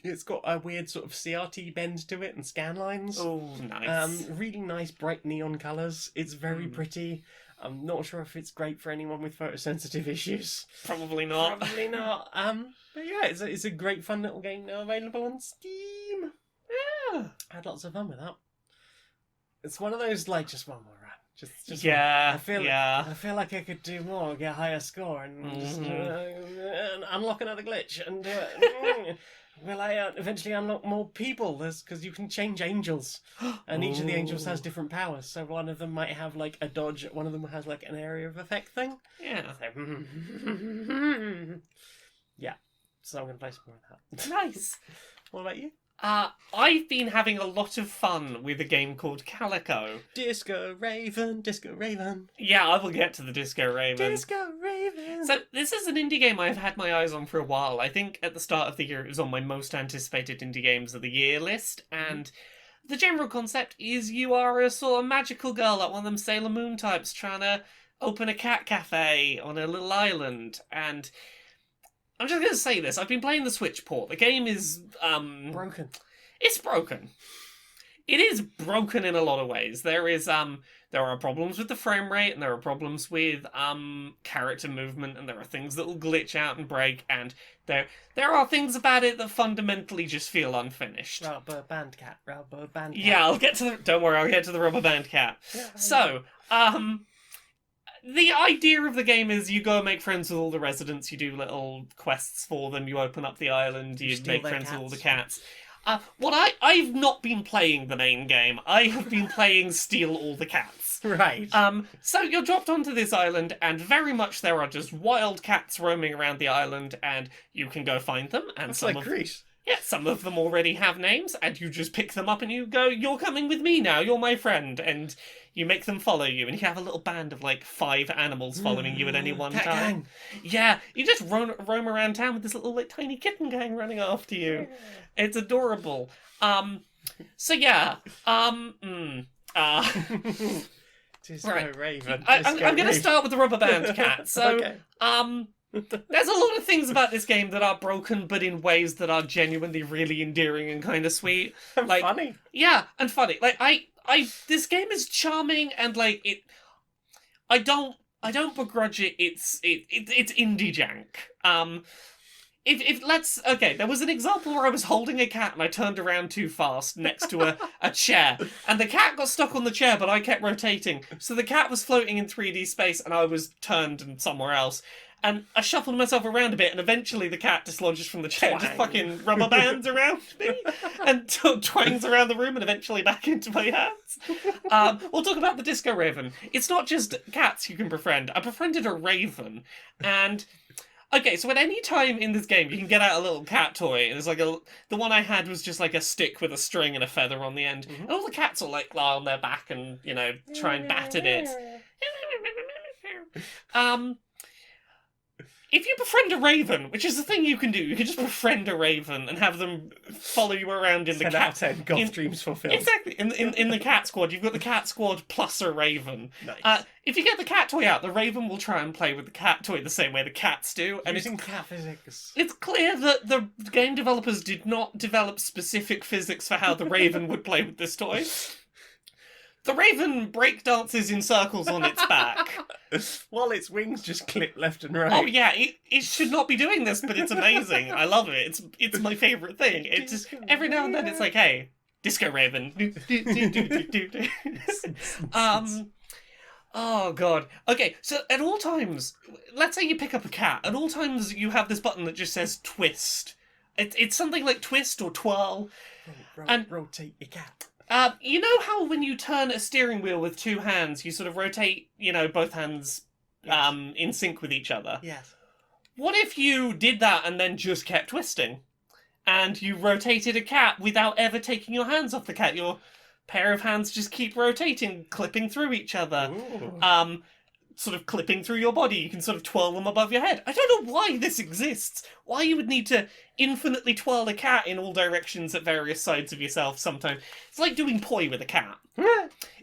It's got a weird sort of CRT bend to it and scan lines. Oh, nice. Really nice bright neon colours. It's very pretty. I'm not sure if it's great for anyone with photosensitive issues. Probably not. Probably not. But yeah, it's a great fun little game now available on Steam. Yeah. I had lots of fun with that. It's one of those, like, just one more run. Just Yeah. I feel like I could do more, get a higher score, and just and unlock another glitch and do it. Will I eventually unlock more people? Because you can change angels, and each of the angels has different powers. So one of them might have like a dodge, one of them has like an area of effect thing. Yeah. So, yeah. So I'm going to play some more of that. Nice. What about you? I've been having a lot of fun with a game called Calico. Disco Raven, Disco Raven. Yeah, I will get to the Disco Raven. Disco Raven. So this is an indie game I've had my eyes on for a while. I think at the start of the year it was on my most anticipated indie games of the year list, and the general concept is you are a sort of magical girl, like one of them Sailor Moon types, trying to open a cat cafe on a little island, and I'm just going to say this. I've been playing the Switch port. The game is... broken. It's broken. It is broken in a lot of ways. There are problems with the frame rate, and there are problems with character movement, and there are things that will glitch out and break, and there are things about it that fundamentally just feel unfinished. Rubber band cat. Yeah, I'll get to the... Don't worry, I'll get to the rubber band cat. Yeah, So, the idea of the game is you go make friends with all the residents, you do little quests for them, you open up the island, you steal make their friends with all cats. the cats. I've not been playing the main game. I have been playing Steal All the Cats. Right. So you're dropped onto this island, and very much there are just wild cats roaming around the island, and you can go find them, and It's like Greece. yeah, some of them already have names, and you just pick them up and you go, you're coming with me now, you're my friend, and you make them follow you, and you have a little band of like 5 animals following you at any one Cat time. gang. Yeah, you just roam around town with this little like tiny kitten gang running after you. It's adorable. So yeah, Disco Right. Raven. I'm going to start with the rubber band cat. So, Okay. there's a lot of things about this game that are broken, but in ways that are genuinely really endearing and kind of sweet. Like, Funny. yeah, and funny. Like, this game is charming, and like it. I don't begrudge it. It's indie jank. if let's okay, there was an example where I was holding a cat and I turned around too fast next to a chair, and the cat got stuck on the chair, but I kept rotating, so the cat was floating in 3D space and I was turned and somewhere else. And I shuffled myself around a bit, and eventually the cat dislodges from the chair, Twang. just fucking rubber bands around me, and twangs around the room, and eventually back into my hands. We'll talk about the Disco Raven. It's not just cats you can befriend. I befriended a raven, and okay, so at any time in this game, you can get out a little cat toy. And there's like the one I had was just like a stick with a string and a feather on the end, and all the cats will like lie on their back and try and bat at it. If you befriend a raven, which is the thing you can do, you can just befriend a raven and have them follow you around in the 10 cat. out of 10 golf dreams fulfilled. Exactly. In the cat squad, you've got the cat squad plus a raven. Nice. If you get the cat toy out, the raven will try and play with the cat toy the same way the cats do. And Using cat physics. it's clear that the game developers did not develop specific physics for how the raven would play with this toy. The raven breakdances in circles on its back. While its wings just clip left and right. Oh yeah, it should not be doing this, but it's amazing. I love it. It's my favourite thing. It just every now and then it's like, hey, Disco Raven. Oh god. Okay, so at all times, let's say you pick up a cat. At all times you have this button that just says twist. It's something like twist or twirl. And rotate your cat. You know how when you turn a steering wheel with two hands, you sort of rotate, both hands in sync with each other? Yes. What if you did that and then just kept twisting? And you rotated a cat without ever taking your hands off the cat? Your pair of hands just keep rotating, clipping through each other. Ooh. Sort of clipping through your body. You can sort of twirl them above your head. I don't know why this exists. Why you would need to infinitely twirl a cat in all directions at various sides of yourself sometimes. It's like doing poi with a cat.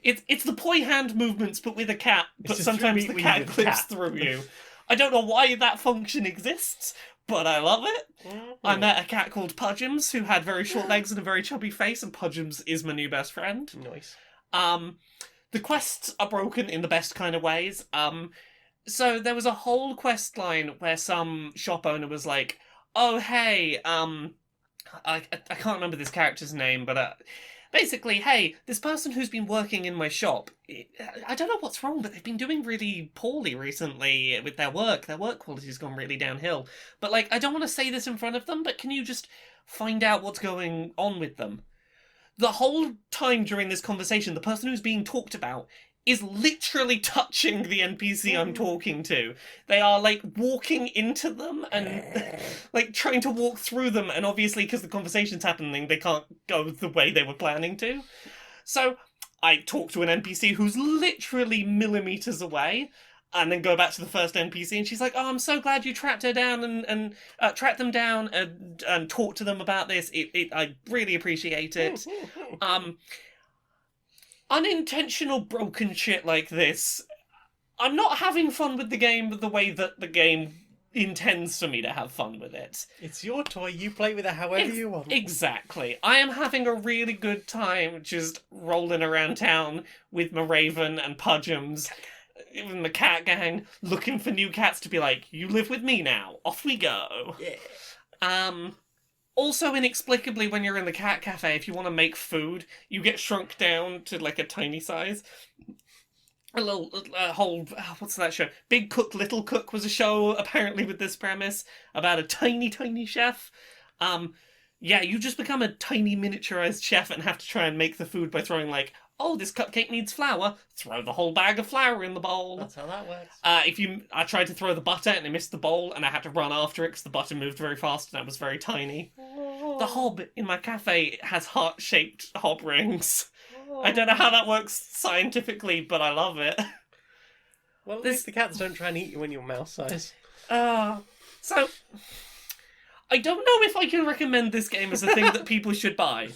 It's the poi hand movements but with a cat, but sometimes the cat clips through you. I don't know why that function exists, but I love it. I met a cat called Pudgems who had very short legs and a very chubby face, and Pudgems is my new best friend. Nice. The quests are broken in the best kind of ways. So there was a whole quest line where some shop owner was like, oh, hey, I can't remember this character's name, but basically, hey, this person who's been working in my shop, I don't know what's wrong, but they've been doing really poorly recently with their work. Their work quality's gone really downhill. But, like, I don't want to say this in front of them, but can you just find out what's going on with them? The whole time during this conversation, the person who's being talked about is literally touching the NPC I'm talking to. They are, like, walking into them and, like, trying to walk through them, and obviously, because the conversation's happening, they can't go the way they were planning to. So, I talk to an NPC who's literally millimeters away, and then go back to the first NPC, and she's like, oh, I'm so glad you tracked her down and tracked them down and talked to them about this. I really appreciate it. Unintentional broken shit like this, I'm not having fun with the game the way that the game intends for me to have fun with it. It's your toy, you play with it however you want. Exactly. I am having a really good time just rolling around town with my Raven and Pudgems, even the cat gang, looking for new cats to be like, you live with me now, off we go. Yeah. Also, inexplicably, when you're in the cat cafe, if you want to make food, you get shrunk down to, like, a tiny size. What's that show? Big Cook, Little Cook was a show, apparently, with this premise, about a tiny, tiny chef. Yeah, you just become a tiny miniaturized chef and have to try and make the food by throwing, like, oh, this cupcake needs flour, throw the whole bag of flour in the bowl. That's how that works. I tried to throw the butter and I missed the bowl and I had to run after it because the butter moved very fast and I was very tiny. The hob in my cafe has heart-shaped hob rings. I don't know how that works scientifically, but I love it. Well, at least the cats don't try and eat you when you're mouse size. So, I don't know if I can recommend this game as a thing that people should buy.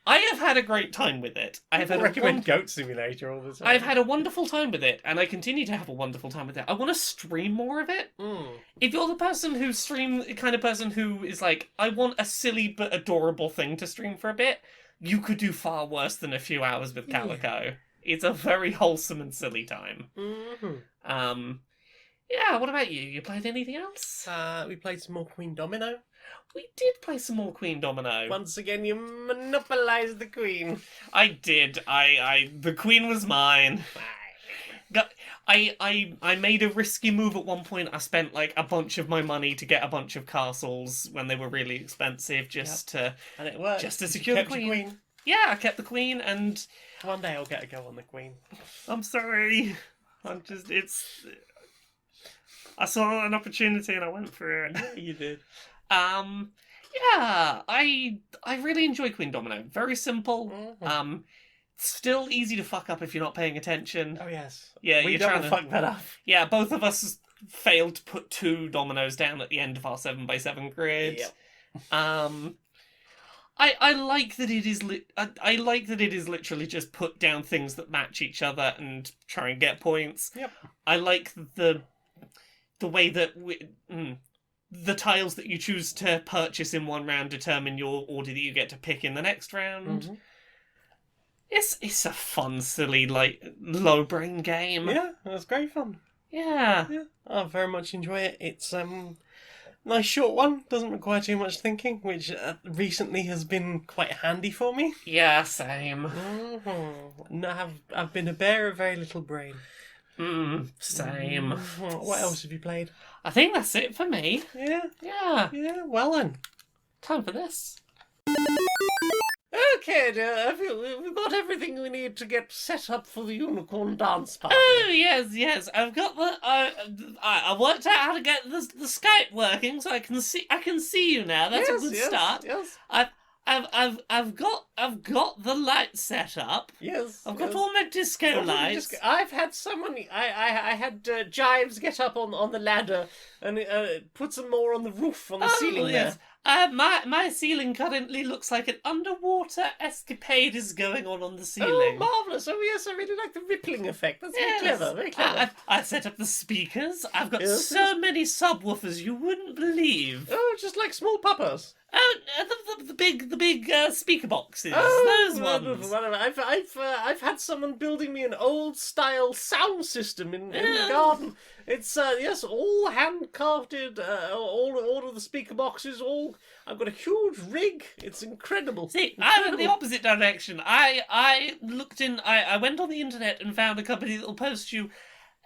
I have had a great time with it. I recommend Goat Simulator all the time. I've had a wonderful time with it, and I continue to have a wonderful time with it. I want to stream more of it. If you're the kind of person who is like, I want a silly but adorable thing to stream for a bit, you could do far worse than a few hours with Calico. Yeah. It's a very wholesome and silly time. Yeah, what about you? You played anything else? We played some more Queen Domino. We did play some more Queen Domino. Once again, you monopolised the queen. I did. The Queen was mine. I made a risky move at one point. I spent like a bunch of my money to get a bunch of castles when they were really expensive, And it worked. just to You secure the kept your queen. Yeah, I kept the Queen, and One day I'll get a go on the queen. I'm sorry. I saw an opportunity and I went for it. Yeah, you did. Yeah, I really enjoy Queen Domino. Very simple. Mhm. Still easy to fuck up if you're not paying attention. Oh yes. Yeah, we you're don't trying to fuck that up. Yeah, both of us failed to put 2 dominoes down at the end of our 7x7 grid. Yep. I like that it is I like that it is literally just put down things that match each other and try and get points. Yep. I like the way that the tiles that you choose to purchase in one round determine your order that you get to pick in the next round. Mhm. It's a fun, silly, like low brain game. Yeah, it was great fun. Yeah. Yeah, I very much enjoy it. It's nice short one. Doesn't require too much thinking, which recently has been quite handy for me. Yeah, same. No, I've been a bear of very little brain. Same. What else have you played? I think that's it for me. Yeah, Yeah. well then. Time for this. Okay, dear, we've got everything we need to get set up for the unicorn dance party. Oh yes. I've got the. I worked out how to get the Skype working, so I can see you now. That's a good start. Yes. I've got the lights set up. Yes. I've got all my disco lights. I've had someone. I had Jives get up on the ladder and put some more on the roof on the ceiling yes. there. My ceiling currently looks like an underwater escapade is going on the Oh, ceiling. marvellous! Oh, yes, I really like the rippling effect. That's Yes. very clever, very clever. I set up the speakers. I've got Yes, so many subwoofers you wouldn't believe. Oh, just like small puppers. Oh, the big speaker boxes. Oh, Those wonderful, ones. wonderful. I've had someone building me an old style sound system in the Yeah. garden. It's yes, all hand crafted. All of the speaker boxes. I've got a huge rig. It's incredible. See, I went the opposite direction. I looked in. I went on the internet and found a company that will post you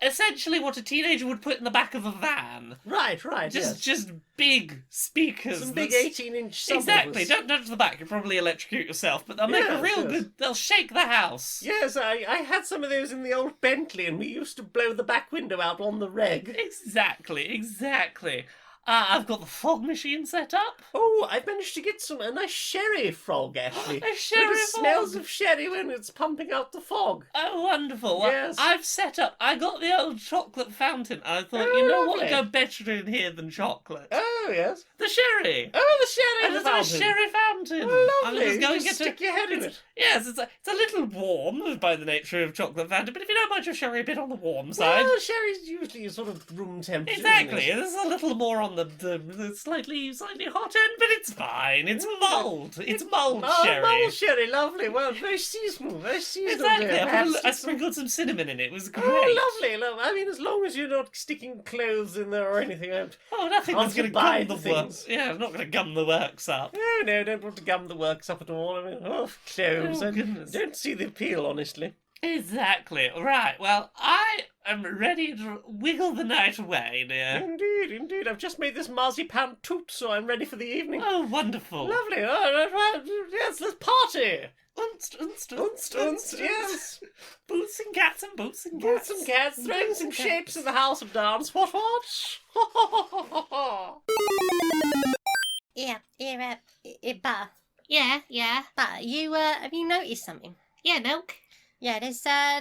essentially what a teenager would put in the back of a van. Right. Just big speakers. Some big that's- 18-inch. Exactly. Don't touch the back. You'll probably electrocute yourself. But they'll make a Yes, real yes. good. They'll shake the house. Yes, I had some of those in the old Bentley, and we used to blow the back window out on the reg. Exactly. I've got the fog machine set up. Oh, I've managed to get a nice sherry frog, actually. A sherry It smells frog. of sherry when it's pumping out the fog. Oh, wonderful. Well, Yes. I've set up. I got the old chocolate fountain. I thought, Oh, you know what lovely. would go better in here than chocolate? Oh, yes. The sherry. Oh, the sherry I just have a fountain. sherry fountain. Oh, I'm lovely. just going You to get stick your head in it's- it. Yes, it's a little warm by the nature of chocolate fountain, but if you don't mind your sherry a bit on the warm side. Well, sherry's usually sort of room temperature. Exactly. Isn't it? There's a little more on the slightly hot end, but it's fine. It's mulled. It's mulled Oh, sherry. mulled sherry, lovely. Well, very seasonal. Very seasonal. Exactly. dear. Perhaps I some- sprinkled some cinnamon in it. It was great. Oh, lovely. I mean, as long as you're not sticking clothes in there or anything. Oh, nothing Can't that's going to buy gum the the works. things. Yeah, it's not going to gum the works up. No, don't want to gum the works up at all. I mean, clothes. Oh, I goodness. don't see the appeal, honestly. Exactly. Right. Well, I am ready to wiggle the night away, dear. Indeed. I've just made this marzipan toot, so I'm ready for the evening. Oh, wonderful. Lovely. Right. Yes, let's party. Unst. Yes. Boots and cats and boots and Boots cats. and cats, throwing Boots some and shapes cats. in the house of dance. What? Yeah, Bah. Yeah. But you, have you noticed something? Yeah, milk. Yeah, there's a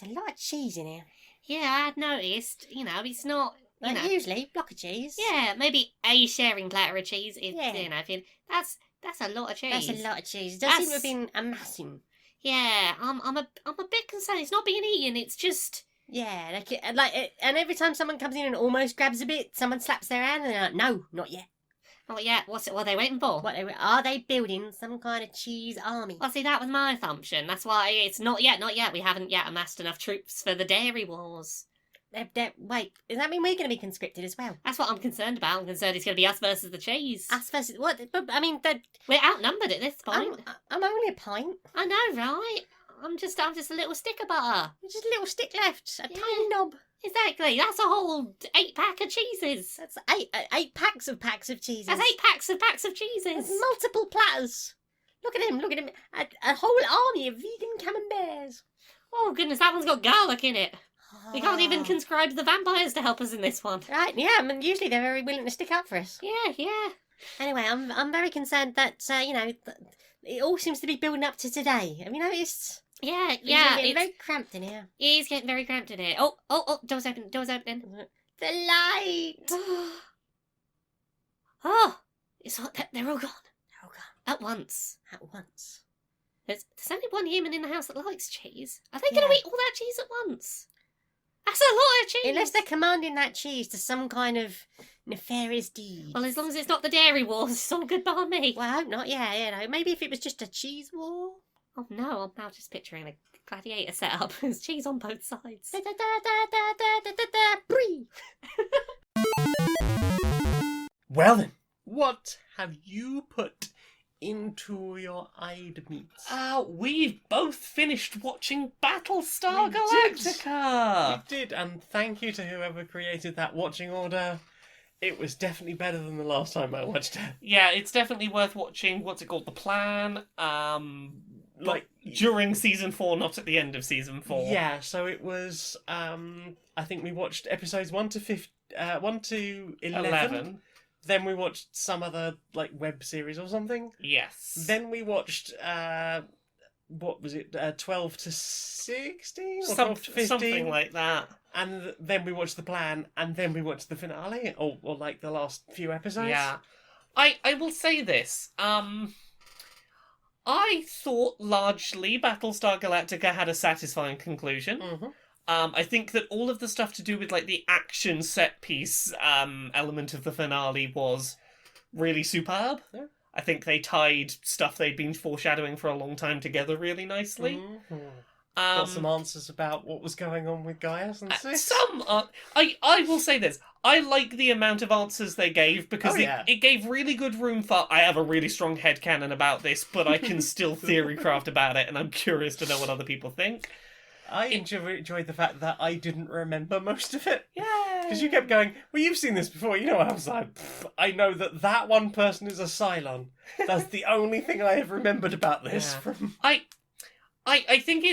lot of cheese in here. Yeah, I had noticed. You know, it's not. You Like know. usually, block of cheese. Yeah, maybe a sharing platter of cheese. Is, Yeah. You know, if you, that's a lot of cheese. That's a lot of cheese. It does seem to have That's- been amassing. Yeah, I'm a bit concerned. It's not being eaten. It's just. Yeah, and every time someone comes in and almost grabs a bit, someone slaps their hand and they're like, no, not yet. Oh yeah, what are they waiting for? Are they building some kind of cheese army? Well, see, that was my assumption. That's why it's not yet. We haven't yet amassed enough troops for the dairy wars. Wait, does that mean we're going to be conscripted as well? That's what I'm concerned about. I'm concerned it's going to be us versus the cheese. Us versus what? But I mean, We're outnumbered at this point. I'm only a pint. I know, right? I'm just a little stick of butter. Just a little stick left, a Yeah. tiny knob. Exactly. That's a whole 8-pack of cheeses. That's eight packs of cheeses. That's 8 packs of That's cheeses. multiple platters. Look at him. A whole army of vegan camemberts. Oh goodness, that one's got garlic in it. We can't even Ah. conscribe the vampires to help us in this one. Right, yeah, I mean, usually they're very willing to stick up for us. Yeah. Anyway, I'm very concerned that, it all seems to be building up to today. Have you noticed? Yeah. It's getting very cramped in here. It is getting very cramped in here. Oh, doors open. The light! Oh, it's what they're all gone Oh, God. at once. At once. There's only one human in the house that likes cheese. Are they going Yeah. to eat all that cheese at once? That's a lot of cheese. Unless they're commanding that cheese to some kind of nefarious deed. Well, as long as it's not the dairy wars, it's all good by me. Well, I hope not, yeah, maybe if it was just a cheese war. Oh no, I'm now just picturing a gladiator setup. There's cheese on both sides. Brie. Well then, what have you put into your eyed meats? We've both finished watching Battlestar We did. Galactica. We did, and thank you to whoever created that watching order. It was definitely better than the last time I watched it. Yeah, it's definitely worth watching. What's it called? The Plan. Like During season 4, not at the end of season 4. Yeah, so it was. I think we watched episodes 1 to 11. Then we watched some other web series or something. Yes. Then we watched what was it? 12 to 16 or 12 to 15, something like that. And then we watched the plan, and then we watched the finale, or the last few episodes. Yeah. I will say this. I thought largely Battlestar Galactica had a satisfying conclusion. Mm-hmm. I think that all of the stuff to do with the action set piece element of the finale was really superb. Yeah. I think they tied stuff they'd been foreshadowing for a long time together really nicely. Mm-hmm. Got some answers about what was going on with Gaius and Sis. Some I will say this. I like the amount of answers they gave because it gave really good room for I have a really strong headcanon about this, but I can still theory craft about it, and I'm curious to know what other people think. I enjoyed the fact that I didn't remember most of it. Yeah. Because you kept going, well, you've seen this before. You know, I was like, I know that one person is a Cylon. That's the only thing I have remembered about this. Yeah. From I think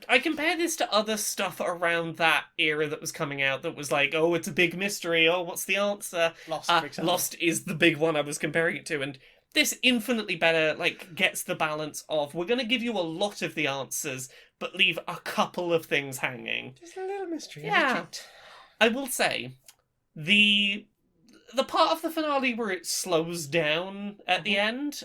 I compare this to other stuff around that era that was coming out that was like, oh, it's a big mystery. Oh, what's the answer? Lost, for example. Lost is the big one I was comparing it to, and this infinitely better gets the balance of we're going to give you a lot of the answers, but leave a couple of things hanging. Just a little mystery. Yeah. I will say, the part of the finale where it slows down at the end,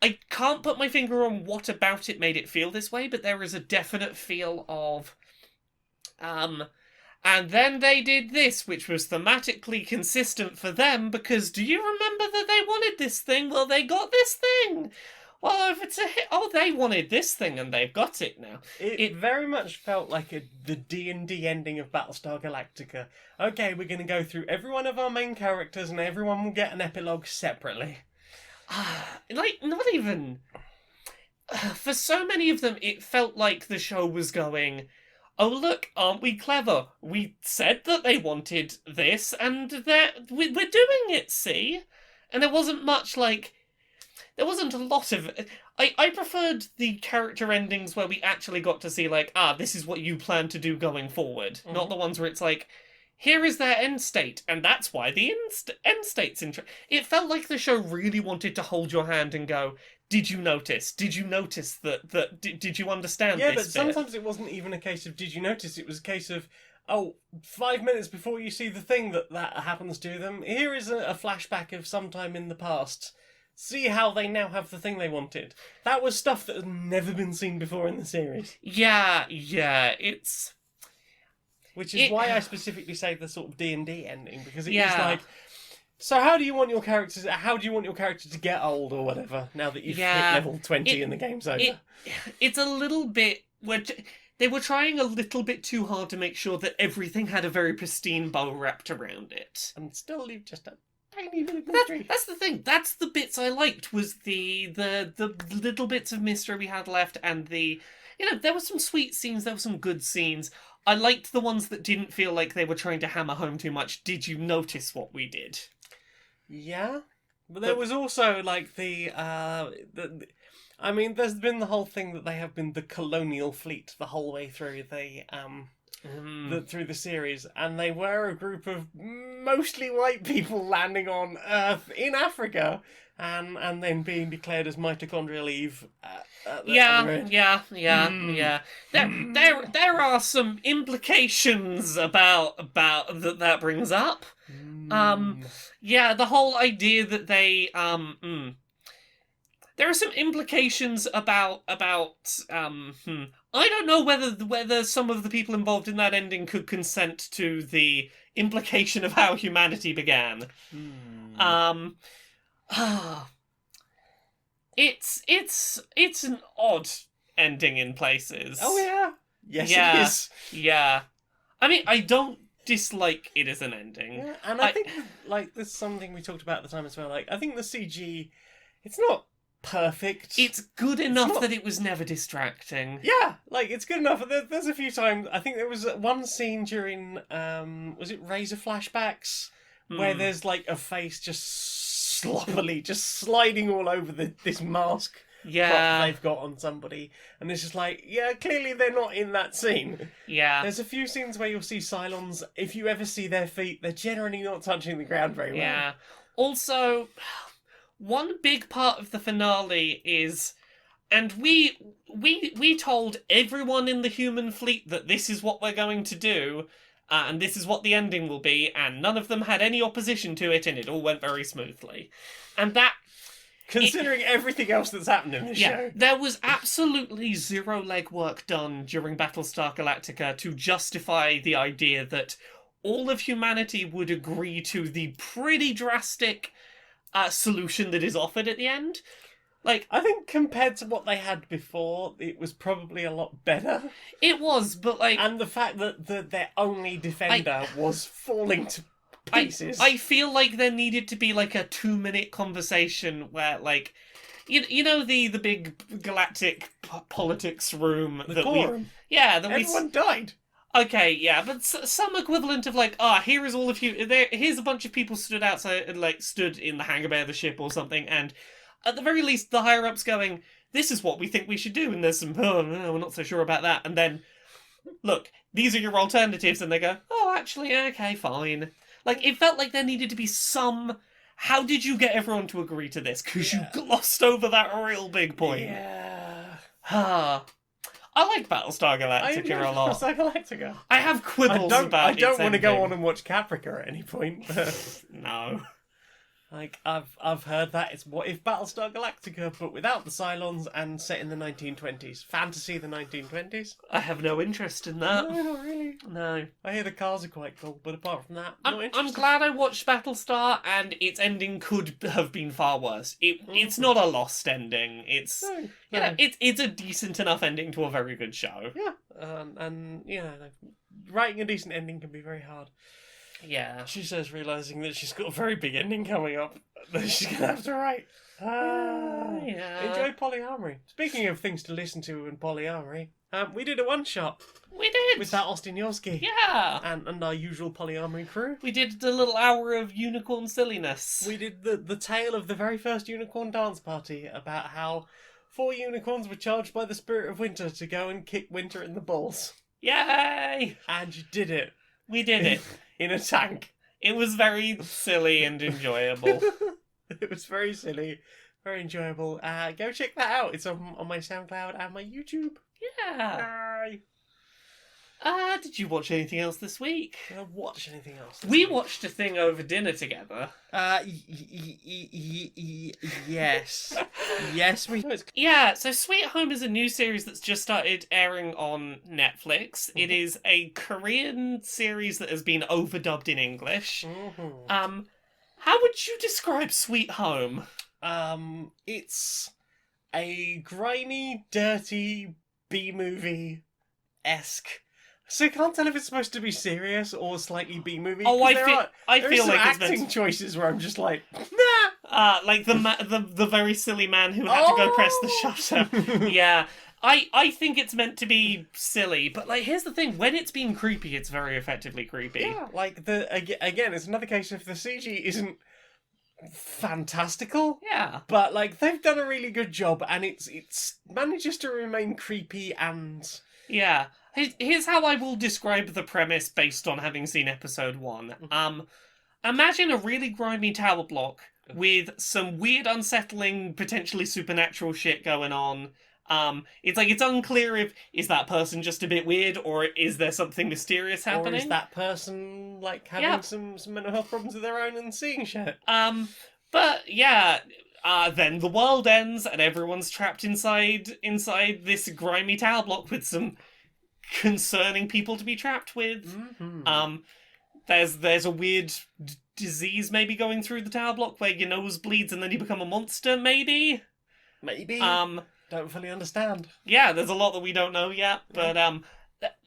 I can't put my finger on what about it made it feel this way, but there is a definite feel of, and then they did this, which was thematically consistent for them, because do you remember that they wanted this thing? Well, they got this thing! Well, if it's a hit, they wanted this thing and they've got it now. It very much felt like the D&D ending of Battlestar Galactica. Okay, we're going to go through every one of our main characters and everyone will get an epilogue separately. Not even... For so many of them, it felt like the show was going, oh look, aren't we clever? We said that they wanted this, and we're doing it, see? And there wasn't much there wasn't a lot of... I preferred the character endings where we actually got to see this is what you plan to do going forward. Mm-hmm. Not the ones where it's here is their end state, and that's why the end state's It felt like the show really wanted to hold your hand and go, did you notice? Did you notice that did you understand Yeah, this but bit? sometimes it wasn't even a case of did you notice, it was a case of 5 minutes before you see the thing that happens to them, here is a flashback of sometime in the past. See how they now have the thing they wanted. That was stuff that had never been seen before in the series. Yeah, it's... Which is why I specifically say the sort of D&D ending, because it Yeah. was like, so how do you want your character to get old or whatever, now that you've hit Yeah. level 20 and the game's over? It's a little bit... They were trying a little bit too hard to make sure that everything had a very pristine bow wrapped around it. And still leave just a tiny bit of But mystery. that's the thing. That's the bits I liked, was the little bits of mystery we had left, and there were some sweet scenes, there were some good scenes. I liked the ones that didn't feel like they were trying to hammer home too much. Did you notice what we did? Yeah, but there was also like I mean, there's been the whole thing that they have been the colonial fleet the whole way through through the series, and they were a group of mostly white people landing on Earth in Africa, and then being declared as mitochondrial Eve. Yeah. There are some implications about that brings up. Yeah, the whole idea that they there are some implications about I don't know whether some of the people involved in that ending could consent to the implication of how humanity began. It's an odd ending in places. Oh yeah, yes Yeah. it is. Yeah. I mean, I don't dislike it as an ending. Yeah, and I think like there's something we talked about at the time as well. Like I think the CG, it's not perfect. It's good enough not- that it was never distracting. Yeah, like it's good enough. There's a few times. I think there was one scene during was it Razor flashbacks where there's like a face just sloppily just sliding all over this mask prop Yeah. they've got on somebody, and it's just like, yeah, clearly they're not in that scene. Yeah. There's a few scenes where you'll see Cylons. If you ever see their feet, they're generally not touching the ground very well. Yeah. Also, one big part of the finale is, and we told everyone in the human fleet that this is what we're going to do, and this is what the ending will be, and none of them had any opposition to it, and it all went very smoothly. And that, Considering everything else that's happened in the show. there was absolutely zero legwork done during Battlestar Galactica to justify the idea that all of humanity would agree to the pretty drastic solution that is offered at the end. Like, I think compared to what they had before, it was probably a lot better. it was, but like, And the fact that their only defender was falling to pieces. I feel like there needed to be like a 2-minute conversation where, like, you know the big galactic politics room the that quorum. that Everyone died. Okay, yeah, but some equivalent of like, here is all of you. Here's a bunch of people stood outside, like stood in the hangar bay of the ship or something, and at the very least, the higher ups going, "This is what we think we should do," and there's some, no, we're not so sure about that, and then, look, these are your alternatives, and they go, "Oh, actually, okay, fine." Like, it felt like there needed to be some. How did you get everyone to agree to this? Because you glossed over that real big point. Yeah. I like Battlestar Galactica a lot. Battlestar Galactica. I have quibbles about I don't its want to go ending. on and watch Caprica at any point. But No. like I've heard that it's what if Battlestar Galactica, but without the Cylons and set in the 1920s. Fantasy the 1920s. I have no interest in that. No, not really. No. I hear the cars are quite cool, but apart from that, I'm not interested. glad I watched Battlestar, and its ending could have been far worse. It's not a lost ending. It's No, you know, no. it's a decent enough ending to a very good show. Yeah, and you know, like, writing a decent ending can be very hard. Yeah. She says, realizing that she's got a very big ending coming up that she's gonna have to write. Yeah. Enjoy polyamory. Speaking of things to listen to in polyamory, we did a one shot We did. with that Austin Yoski Yeah. and our usual polyamory crew. We did the little hour of unicorn silliness. We did the tale of the very first unicorn dance party about how 4 unicorns were charged by the spirit of winter to go and kick winter in the balls, Yay! and you did it We did it. in a tank. It was very silly and enjoyable. It was very silly, very enjoyable. Go check that out. It's on my SoundCloud and my YouTube. Yeah. Bye. Did you watch anything else this week? Did I watch anything else? We watched a thing over dinner together. Yes. Yes, we. Yeah, so Sweet Home is a new series that's just started airing on Netflix. It is a Korean series that has been overdubbed in English. Mhm. How would you describe Sweet Home? It's a grimy, dirty B movie esque. So you can't tell if it's supposed to be serious or slightly B-movie. Oh, 'cause I there feel are some like it's acting meant choices where I'm just like, nah. like the very silly man who had to go press the shutter. Yeah. I think it's meant to be silly, but like here's the thing, when it's being creepy, it's very effectively creepy. Yeah, like again, it's another case if the CG isn't fantastical, Yeah. but like they've done a really good job, and it's manages to remain creepy and Yeah. Here's how I will describe the premise based on having seen episode 1. Imagine a really grimy tower block with some weird, unsettling, potentially supernatural shit going on. It's like it's unclear if is that person just a bit weird or is there something mysterious happening. or is that person like having some mental health problems of their own and seeing shit. But yeah, then the world ends and everyone's trapped inside this grimy tower block with some concerning people to be trapped with. Mm-hmm. There's a weird disease maybe going through the tower block where your nose bleeds and then you become a monster, maybe. Maybe. Don't fully understand. Yeah, there's a lot that we don't know yet, but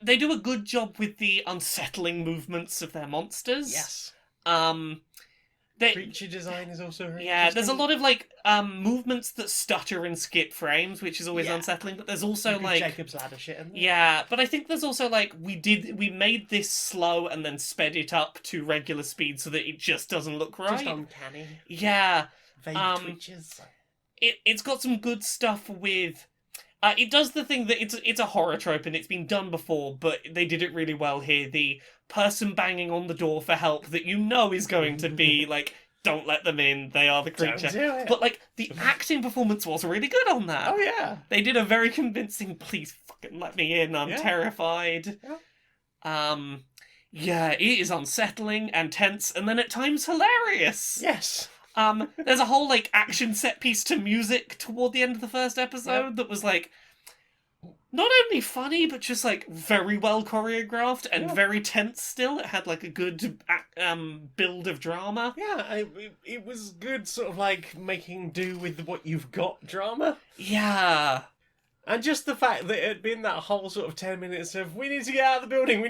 they do a good job with the unsettling movements of their monsters. Yes. Creature design is also very there's a lot of like movements that stutter and skip frames, which is always unsettling. But there's also like Jacob's Ladder shit. In there. Yeah, but I think there's also like we made this slow and then sped it up to regular speed so that it just doesn't look right. Just uncanny. Yeah, vague twitches. It's got some good stuff with. It does the thing that it's a horror trope and it's been done before, but they did it really well here. The person banging on the door for help that you know is going to be like, don't let them in, they are the creature. Don't do it. But like the acting performance was really good on that. Oh yeah. They did a very convincing, please fucking let me in, I'm terrified. Yeah. Yeah, it is unsettling and tense and then at times hilarious. Yes. There's a whole like action set piece to music toward the end of the first episode that was like not only funny but just like very well choreographed and very tense still. It had like a good build of drama. Yeah, it was good sort of like making do with what you've got drama. Yeah. And just the fact that it had been that whole sort of 10 minutes of, we need to get out of the building,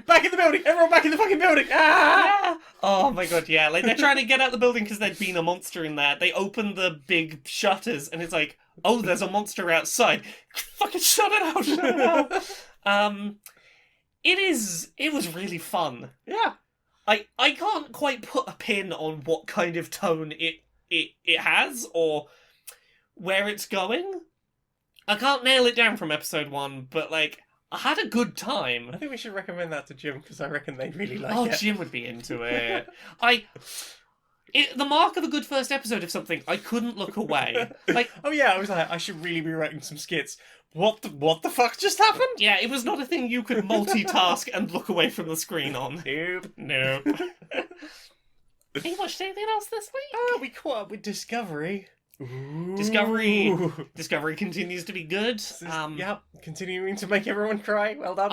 back in the building, everyone back in the fucking building, Yeah. Oh my god, yeah. Like, they're trying to get out the building because there'd been a monster in there. They open the big shutters and it's like, oh, there's a monster outside. Fucking shut it out. It was really fun. Yeah. I can't quite put a pin on what kind of tone it has or where it's going. I can't nail it down from episode 1, but like I had a good time. I think we should recommend that to Jim because I reckon they'd really like Oh, it. Jim would be into it. The mark of a good first episode of something, I couldn't look away. Like, oh yeah, I was like, I should really be writing some skits. What the fuck just happened? yeah, it was not a thing you could multitask and look away from the screen on. Nope. Have you watched anything else this week? We caught up with Discovery. Ooh. Discovery continues to be good. Yep, continuing to make everyone cry. Well done.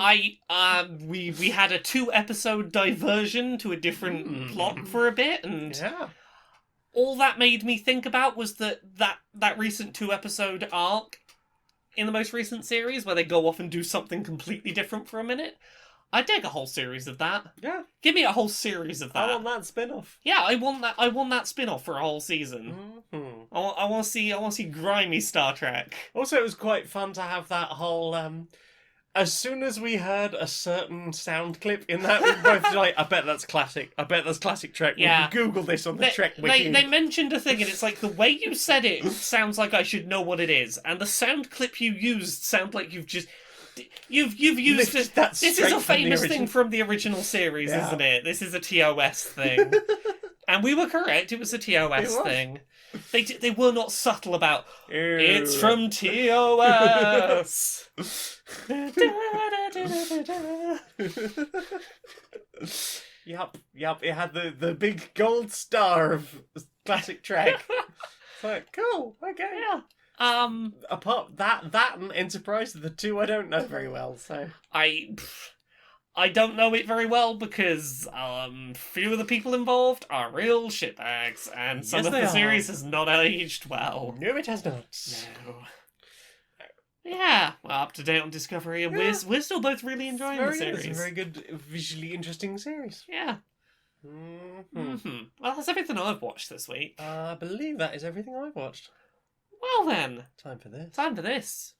We had a 2-episode diversion to a different plot for a bit, and all that made me think about was that recent 2-episode arc in the most recent series where they go off and do something completely different for a minute. I'd take a whole series of that. Yeah. Give me a whole series of that. I want that spin-off. Yeah, I want that spin-off for a whole season. Mm-hmm. I want to see grimy Star Trek. Also, it was quite fun to have that whole. As soon as we heard a certain sound clip in that, we both like, I bet that's classic. I bet that's classic Trek. Yeah. We Google this on the Trek wiki. They mentioned a thing, and it's like the way you said it sounds like I should know what it is, and the sound clip you used sounds like you've used it. That This is a famous thing from the original series, isn't it? This is a TOS thing. And we were correct, it was a TOS thing. They were not subtle about, it's from TOS. Yep, it had the big gold star of classic Trek. It's like, cool, okay. Yeah. Apart that and Enterprise are the two I don't know very well, so I don't know it very well because few of the people involved are real shitbags, and some Yes, of they the are. series has not aged well. no, it has not. No. Yeah, well, up to date on Discovery, and Yeah. we're still both really enjoying the It's series. a very good, visually interesting series. Yeah. Mm-hmm. Well, that's everything I've watched this week. I believe that is everything I've watched. Well then, Time for this. time for this.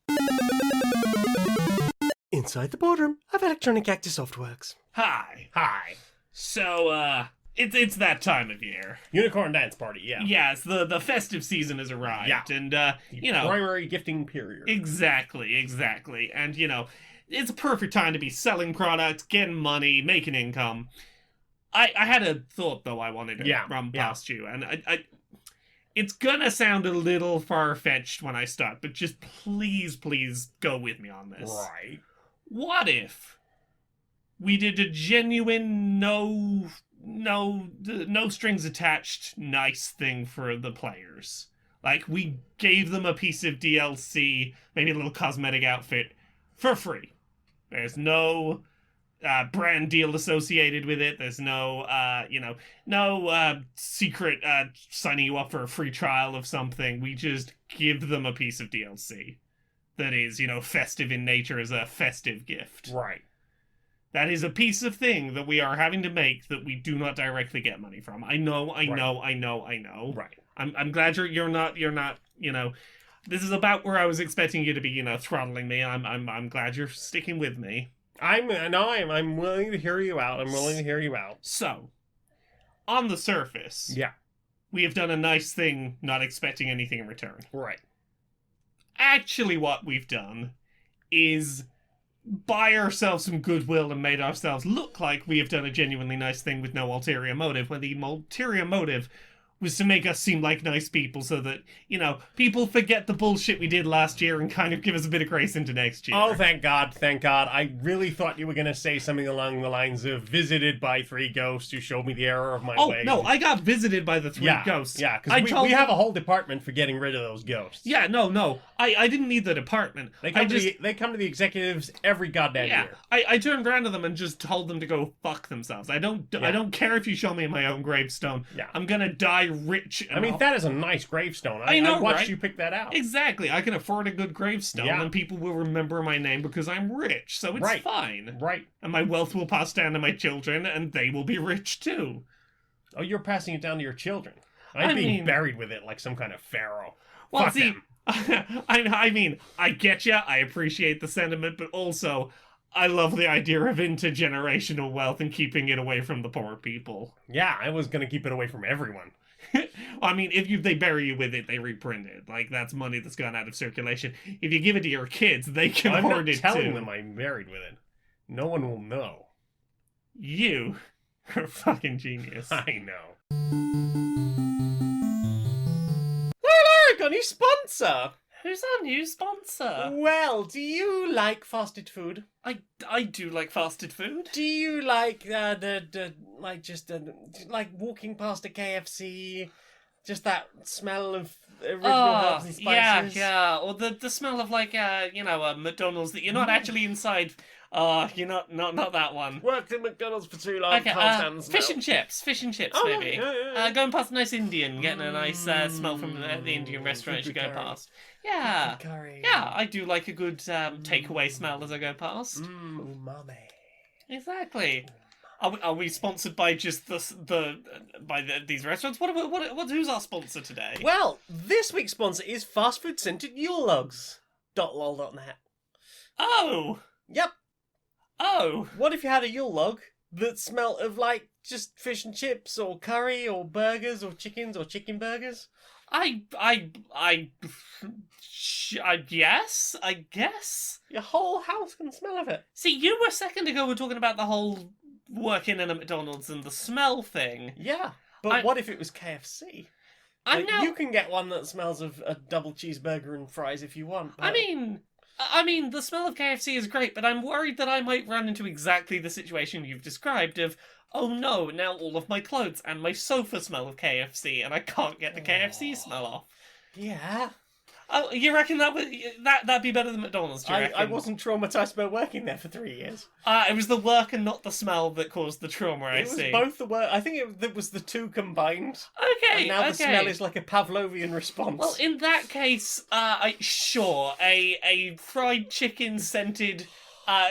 Inside the boardroom of Electronic Actor Softworks. Hi. Hi. So, it's that time of year. Unicorn Dance Party, yeah. Yes, the festive season has arrived, Yeah. and The you know, primary gifting period. exactly, and you know, it's a perfect time to be selling products, getting money, making income. I had a thought though I wanted to run past you, and I it's gonna sound a little far-fetched when I start, but just please go with me on this. Right. What if we did a genuine no strings attached nice thing for the players? Like, we gave them a piece of DLC, maybe a little cosmetic outfit, for free. There's no brand deal associated with it. There's no, secret signing you up for a free trial of something. We just give them a piece of DLC that is, festive in nature as a festive gift. Right. That is a piece of thing that we are having to make that we do not directly get money from. I know. Right. I'm glad you're not, this is about where I was expecting you to be, throttling me. I'm glad you're sticking with me. I'm willing to hear you out. I'm willing to hear you out. So, on the surface, Yeah. we have done a nice thing, not expecting anything in return. Right. Actually, what we've done is buy ourselves some goodwill and made ourselves look like we have done a genuinely nice thing with no ulterior motive, when the ulterior motive was to make us seem like nice people so that, people forget the bullshit we did last year and kind of give us a bit of grace into next year. Oh, thank God. I really thought you were going to say something along the lines of visited by 3 ghosts who showed me the error of my ways. No, I got visited by the 3 ghosts. Yeah, because we have a whole department for getting rid of those ghosts. Yeah, no. I didn't need the department. They come to the executives every goddamn year. I turned around to them and just told them to go fuck themselves. I don't care if you show me my own gravestone. Yeah. I'm gonna die rich. I mean, that is a nice gravestone. I know, I watched right? you pick that out. Exactly. I can afford a good gravestone, and people will remember my name because I'm rich, so it's fine. Right. And my wealth will pass down to my children, and they will be rich too. Oh, you're passing it down to your children. I'm being buried with it like some kind of pharaoh. Well, Fuck see, them. I mean, I get ya. I appreciate the sentiment, but also, I love the idea of intergenerational wealth and keeping it away from the poor people. Yeah, I was going to keep it away from everyone. I mean, if they bury you with it, they reprint it. Like, that's money that's gone out of circulation. If you give it to your kids, they can hoard it too. I'm not telling them I'm buried with it. No one will know. You are a fucking genius. I know. Eric, our new sponsor! Who's our new sponsor? Well, do you like fasted food? I do like fasted food. Do you like like walking past a KFC, just that smell of original herbs and spices? Yeah. Or the smell of like a McDonald's that you're not actually inside. You're not that one. Worked in McDonald's for too long. Okay, Can't stand the smell. fish and chips, Oh, maybe. yeah. Going past a nice Indian, getting a nice smell from the Indian restaurant as you go curry. past. Yeah. Curry. Yeah, I do like a good takeaway smell as I go past. Umami. Exactly. Are we sponsored by just these restaurants? Who's our sponsor today? Well, this week's sponsor is fast food scented Yule logs. .lol.net. Oh. Yep. Oh. What if you had a Yule log that smelt of like just fish and chips or curry or burgers or chickens or chicken burgers? I guess. Your whole house can smell of it. See, you were a second ago were talking about the whole working in a McDonald's and the smell thing. Yeah, but what if it was KFC? You can get one that smells of a double cheeseburger and fries if you want. But... I mean, the smell of KFC is great, but I'm worried that I might run into exactly the situation you've described of, oh no, now all of my clothes and my sofa smell of KFC, and I can't get the KFC smell off. Yeah. Oh, You reckon that'd be better than McDonald's? Do you reckon? I wasn't traumatized by working there for 3 years. It was the work and not the smell that caused the trauma. I It was see. both the work. I think it was the two combined. Okay. And now the okay. smell is like a Pavlovian response. Well, in that case, sure, a fried chicken scented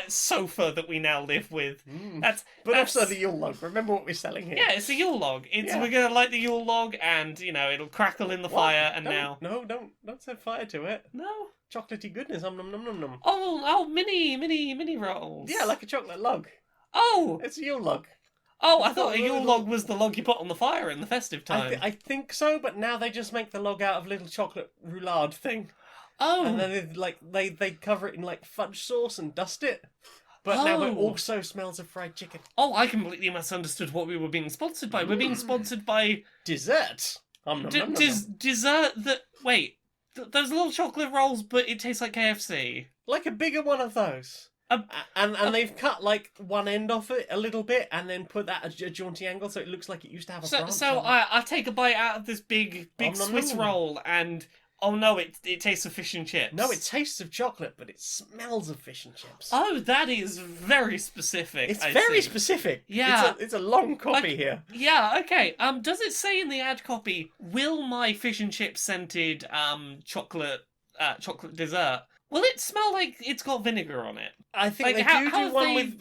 sofa that we now live with. That's also the Yule log. Remember what we're selling here. Yeah, it's a Yule log. Yeah. We're gonna light the Yule log, and it'll crackle in the What? fire. And don't set fire to it. no. Chocolatey goodness. Nom nom nom nom nom. Oh, mini rolls. Yeah, like a chocolate log. Oh, It's a Yule log. I thought a Yule log was the log you put on the fire in the festive time. I think so, but now they just make the log out of little chocolate roulade thing, Oh, and then they cover it in like fudge sauce and dust it. But now it Oh. also smells of fried chicken. I completely misunderstood what we were being sponsored by. We're being sponsored by Dessert. Nom, nom, nom, nom, nom. dessert that. Wait, those little chocolate rolls, but it tastes like KFC. Like a bigger one of those. And they've cut like one end off it a little bit, and then put that at a jaunty angle, so it looks like it used to have a branch. So on it. I take a bite out of this big Nom, nom, Swiss nom. roll, and oh no, it tastes of fish and chips. No, it tastes of chocolate, but it smells of fish and chips. Oh, that is very specific. It's I very see. specific. Yeah. It's a long copy here. Yeah, okay. Does it say in the ad copy, will my fish and chip scented chocolate dessert, will it smell like it's got vinegar on it? I think Like, they how do have one they- with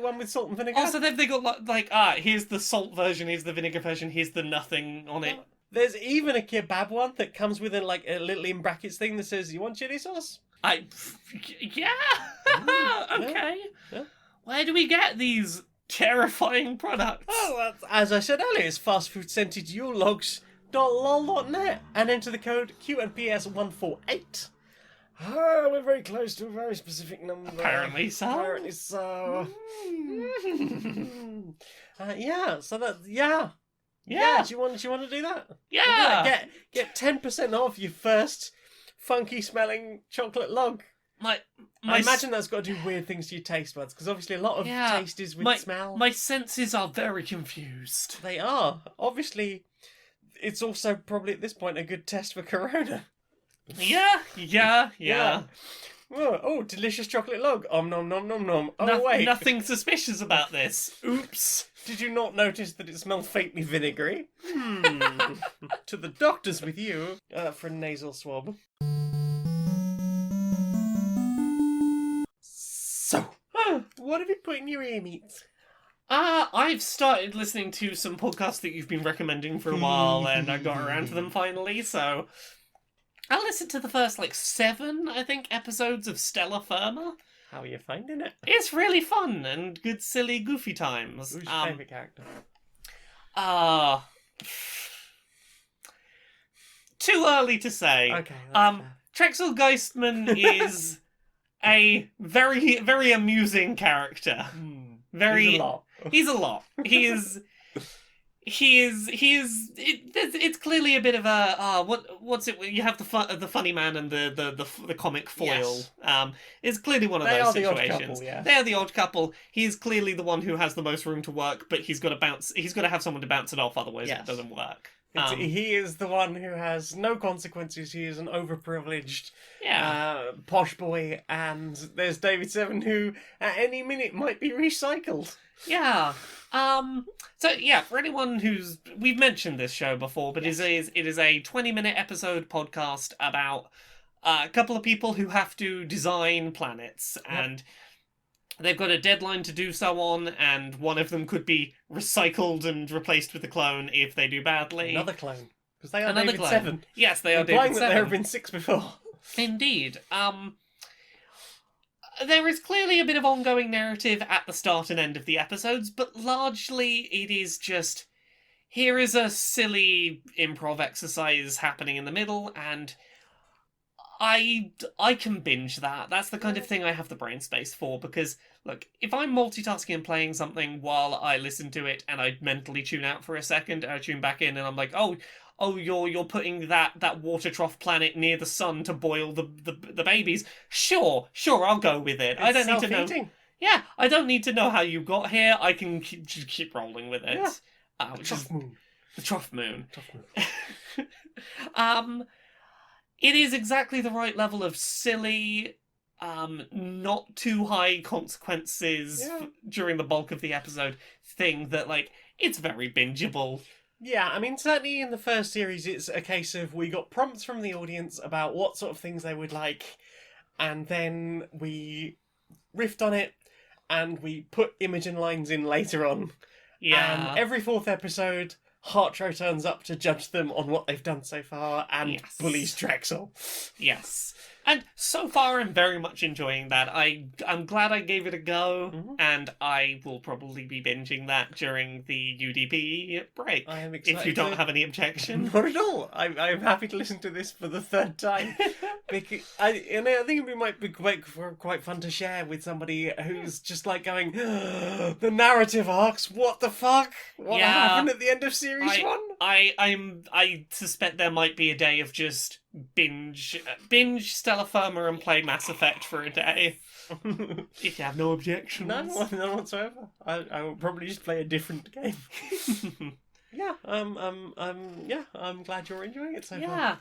one with salt and vinegar. Also, they got here's the salt version, here's the vinegar version, here's the nothing on it. There's even a kebab one that comes with a little in brackets thing that says, "You want chili sauce?" Yeah. Mm, Okay. yeah. Where do we get these terrifying products? Oh, as I said earlier, it's fast food scented yulelogs.lol.net and enter the code QNPS148. Oh, we're very close to a very specific number. Apparently so. Apparently so. So that Yeah. Do you want to do that? Yeah. Get 10% off your first funky smelling chocolate log. My I imagine that's got to do weird things to your taste buds, because obviously a lot of Yeah. taste is with my, smell. My senses are very confused. They are. Obviously, it's also probably at this point a good test for Corona. Yeah. Oh, delicious chocolate log. Nom nom nom nom. Oh, No- wait. Nothing suspicious about this. Oops. Did you not notice that it smelled faintly vinegary? To the doctors with you for a nasal swab. So, what have you put in your ear meats? I've started listening to some podcasts that you've been recommending for a while, and I got around to them finally, so I listened to the first, 7, I think, episodes of Stellar Firma. How are you finding it? It's really fun and good, silly, goofy times. Who's your favourite character? Too early to say. Okay, that's fair. Trexel Geistman is a very, very amusing character. Very. There's a lot. He's a lot. He is. It's clearly a bit of a what's it? You have the funny man and the comic foil. Yes. It's clearly one of They those are the odd situations. couple, yeah. They are the odd couple. He's clearly the one who has the most room to work, but he's got to bounce. He's got to have someone to bounce it off, otherwise Yes. it doesn't work. He is the one who has no consequences. He is an overprivileged Yeah. posh boy, and there's David Seven, who at any minute might be recycled. Yeah. So yeah, for anyone we've mentioned this show before, but it is a 20-minute episode podcast about a couple of people who have to design planets, and they've got a deadline to do so on, and one of them could be recycled and replaced with a clone if they do badly. Another clone, because they are Another David clone. Seven. Yes, they are Implying David that Seven. there have been 6 before. Indeed. There is clearly a bit of ongoing narrative at the start and end of the episodes, but largely it is just, here is a silly improv exercise happening in the middle, and I can binge that. That's the kind of thing I have the brain space for, because, look, if I'm multitasking and playing something while I listen to it, and I mentally tune out for a second, and I tune back in, and I'm like, oh, you're putting that water trough planet near the sun to boil the babies. Sure, I'll go with it. I don't need to know. Self-eating. Yeah, I don't need to know how you got here. I can keep rolling with it. Yeah. Which Trough is moon. the trough moon. Trough moon. It is exactly the right level of silly, not too high consequences Yeah. during the bulk of the episode thing that, like, it's very bingeable. Yeah, I mean, certainly in the first series, it's a case of we got prompts from the audience about what sort of things they would like, and then we riffed on it, and we put Imogen lines in later on. And Yeah. every fourth episode, Hartro turns up to judge them on what they've done so far, and Yes. bullies Drexel. Yes. And so far, I'm very much enjoying that. I'm glad I gave it a go, Mhm. and I will probably be binging that during the UDP break. I am excited. If you don't have any objection. Not at all. I'm happy to listen to this for the third time. Because I think it might be quite fun to share with somebody who's just like going, the narrative arcs. What the fuck? What Yeah. happened at the end of series one? I suspect there might be a day of just binge Stella Firma and play Mass Effect for a day. If you have no objections. None whatsoever. I will probably just play a different game. Yeah. Yeah. I'm glad you're enjoying it so far. Yeah.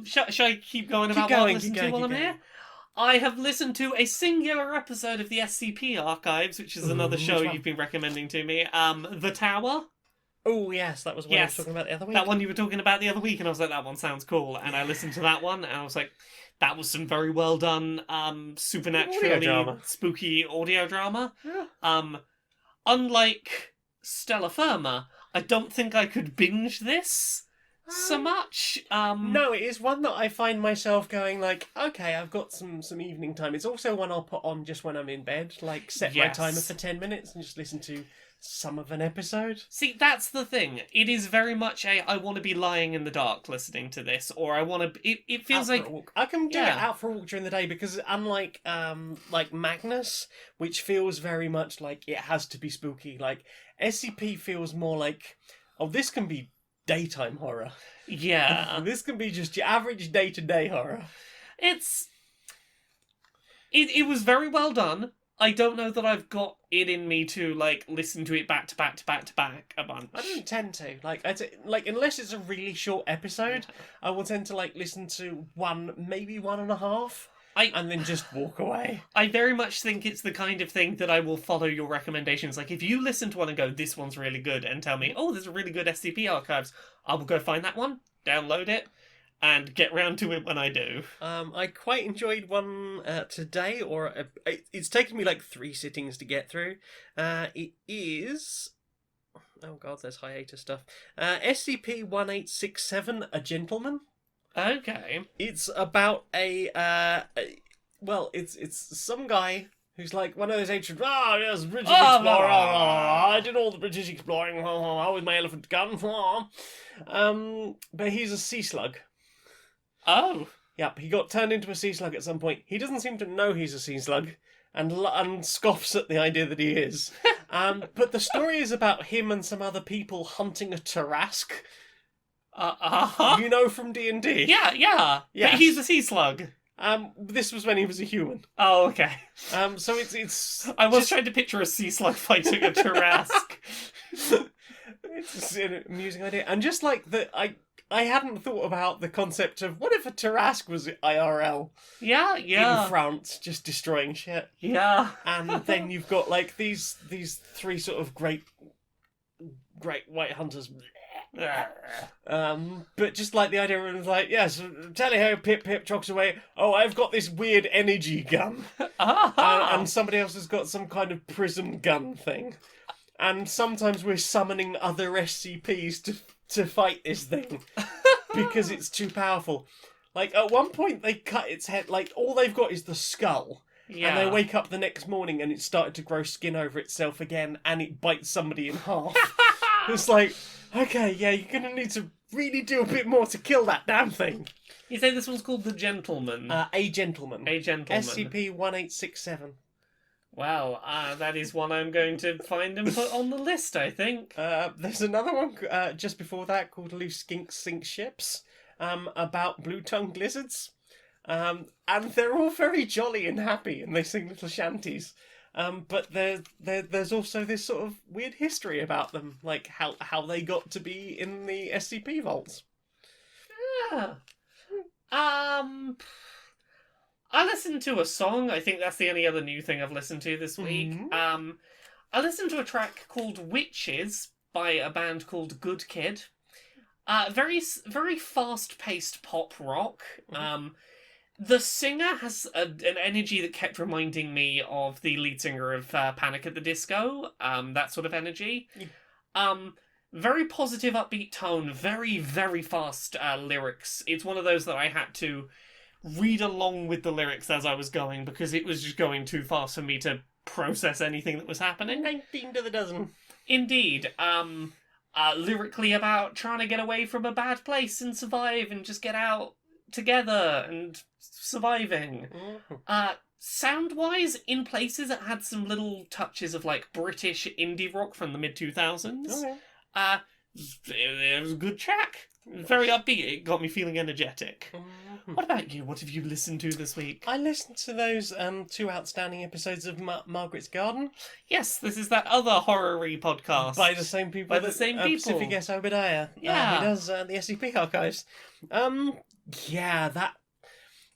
Shall I keep going Keep about going, what I keep listened to going, while keep I'm here? I have listened to a singular episode of the SCP Archives, which is another Ooh, show which one? you've been recommending to me. The Tower. Oh yes, that was what I was Yes. talking about the other week. That one you were talking about the other week, and I was like, that one sounds cool. And I listened to that one, and I was like, that was some very well done, supernaturally Audio drama. spooky audio drama. Yeah. Unlike Stella Firma, I don't think I could binge this so much. No, it is one that I find myself going like, okay, I've got some evening time. It's also one I'll put on just when I'm in bed, like set my Yes. timer for 10 minutes and just listen to some of an episode. See, that's the thing. It is very much I want to be lying in the dark listening to this, or I want to. It feels Out for like a walk. I can do it Yeah. out for a walk during the day because unlike Magnus, which feels very much like it has to be spooky, like SCP feels more like, oh, this can be daytime horror. yeah. This can be just your average day-to-day horror. It was very well done. I don't know that I've got it in me to like listen to it back to back to back to back a bunch. I don't tend to like unless it's a really short episode. I will tend to like listen to one, maybe one and a half, and then just walk away. I very much think it's the kind of thing that I will follow your recommendations. Like, if you listen to one and go, this one's really good, and tell me, oh, there's a really good SCP Archives, I will go find that one, download it, and get round to it when I do. I quite enjoyed one today, it's taken me like 3 sittings to get through. It is... Oh god, there's hiatus stuff. SCP-1867, A Gentleman. Okay. It's about it's some guy who's like one of those ancient, yes, British explorer, I did all the British exploring, with my elephant gun, but he's a sea slug. Oh. Yep, he got turned into a sea slug at some point. He doesn't seem to know he's a sea slug, and scoffs at the idea that he is. But the story is about him and some other people hunting a Tarrasque. You know from D&D. Yeah. Yes. But he's a sea slug. This was when he was a human. Oh, okay. So it's. I was trying to picture a sea slug fighting a Tarrasque. It's an amusing idea, and just like I hadn't thought about the concept of what if a Tarrasque was IRL Yeah. in France, just destroying shit, Yeah. and then you've got like these 3 sort of great white hunters. But just like the idea of like, yes, tally ho, pip pip, chalks away. Oh, I've got this weird energy gun, and somebody else has got some kind of prism gun thing, and sometimes we're summoning other SCPs to fight this thing because it's too powerful. Like at one point they cut its head. Like all they've got is the skull. Yeah. And they wake up the next morning and it's started to grow skin over itself again and it bites somebody in half. It's like, okay, yeah, you're going to need to really do a bit more to kill that damn thing. You say this one's called The Gentleman? A Gentleman. A Gentleman. SCP-1867. Wow, that is one I'm going to find and put on the list, I think. There's another one just before that called Loose Skinks Sink Ships about blue-tongued lizards. And they're all very jolly and happy and they sing little shanties. But there's also this sort of weird history about them, like how they got to be in the SCP vaults. Yeah. I listened to a song. I think that's the only other new thing I've listened to this week. Mhm. I listened to a track called Witches by a band called Good Kid. Very fast-paced pop rock. The singer has an energy that kept reminding me of the lead singer of Panic at the Disco. That sort of energy. Very positive, upbeat tone. Very, very fast lyrics. It's one of those that I had to read along with the lyrics as I was going because it was just going too fast for me to process anything that was happening. 19 to the dozen. Indeed. Lyrically about trying to get away from a bad place and survive and just get out together and surviving. Sound-wise, in places it had some little touches of like British indie rock from the mid-2000s. Okay. It was a good track. Very upbeat. It got me feeling energetic. What about you? What have you listened to this week? I listened to those 2 outstanding episodes of Margaret's Garden Yes, this is that other horror-y podcast. by the same people. By the same people. Pacific S. Obadiah. Yeah. Who does the SCP archives. Yeah,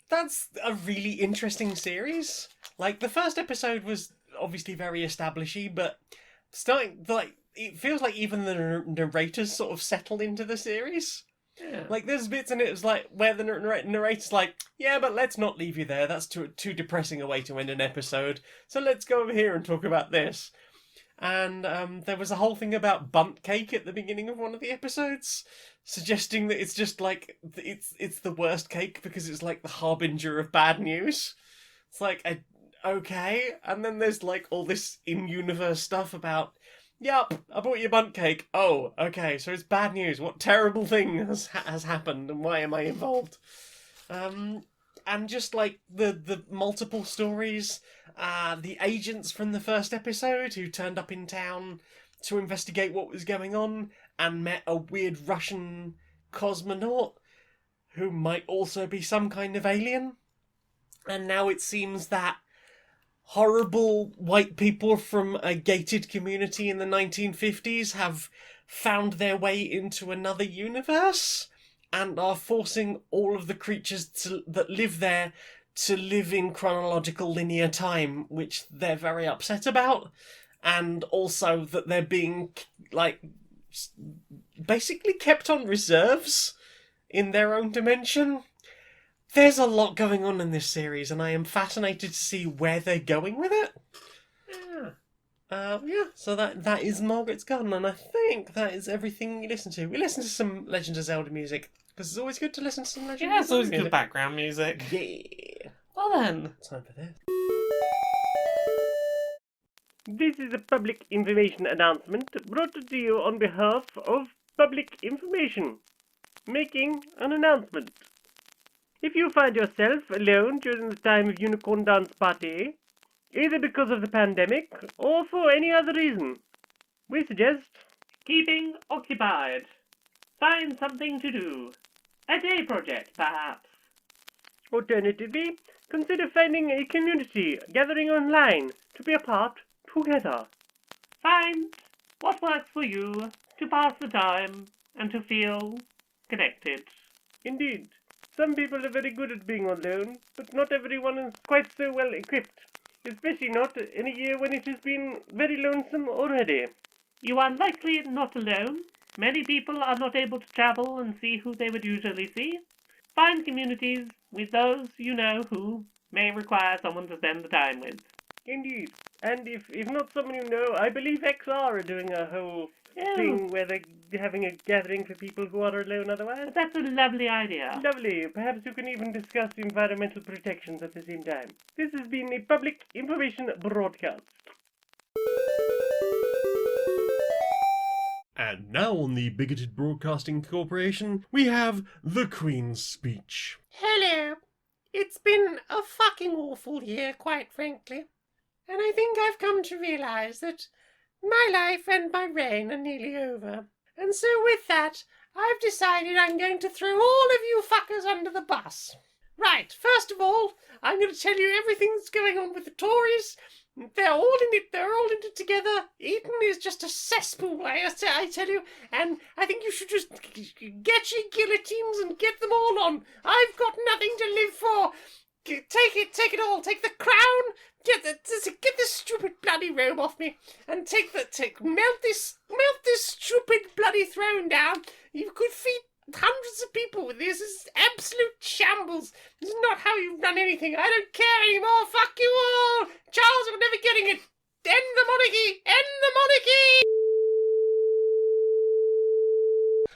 that's a really interesting series. Like, the first episode was obviously very establishy, but it feels like even the narrators sort of settled into the series. Yeah. Like, there's bits in it, it's like, where the narrator's like, yeah, but let's not leave you there, that's too depressing a way to end an episode, so let's go over here and talk about this. And there was a whole thing about bunt cake at the beginning of one of the episodes, suggesting that it's just like, it's the worst cake because it's like the harbinger of bad news. It's like, okay, and then there's like all this in-universe stuff about, yup, I bought you bunt cake. Oh, okay, so it's bad news. What terrible thing has happened, and why am I involved? And just like the multiple stories, the agents from the first episode who turned up in town to investigate what was going on and met a weird Russian cosmonaut who might also be some kind of alien. And now it seems that horrible white people from a gated community in the 1950s have found their way into another universe and are forcing all of the creatures that live there to live in chronological linear time, which they're very upset about, and also that they're being, like, basically kept on reserves in their own dimension. There's a lot going on in this series, and I am fascinated to see where they're going with it. Yeah, so that is Margaret's Garden, and I think that is everything we listen to. We listen to some Legend of Zelda music, because it's always good to listen to some Legend Yeah, of it's Zelda always music. good background music. Yeah. Well then. Time for this. This is a public information announcement brought to you on behalf of Public Information. Making an announcement. If you find yourself alone during the time of Unicorn Dance Party, either because of the pandemic or for any other reason, we suggest keeping occupied. Find something to do. A day project, perhaps. Alternatively, consider finding a community gathering online to be apart together. Find what works for you to pass the time and to feel connected. Indeed. Some people are very good at being alone, but not everyone is quite so well equipped, especially not in a year when it has been very lonesome already. You are likely not alone. Many people are not able to travel and see who they would usually see. Find communities with those you know who may require someone to spend the time with. Indeed. And if not someone you know, I believe XR are doing a whole thing where they're having a gathering for people who are alone otherwise. That's a lovely idea. Lovely. Perhaps you can even discuss environmental protections at the same time. This has been a public information broadcast. And now on the Bigoted Broadcasting Corporation, we have the Queen's Speech. Hello. It's been a fucking awful year, quite frankly. And I think I've come to realise that my life and my reign are nearly over. And so with that, I've decided I'm going to throw all of you fuckers under the bus. Right, first of all, I'm going to tell you everything that's going on with the Tories They're all in it. They're all in it together. Eden is just a cesspool, I tell you. And I think you should just get your guillotines and get them all on. I've got nothing to live for. Take it all. Take the crown. Get this stupid bloody robe off me, and melt this stupid bloody throne down. You could feed hundreds of people with this. This is absolute shambles. This is not how you run anything. I don't care anymore. Fuck you all. Charles, I'm never getting it. End the monarchy. End the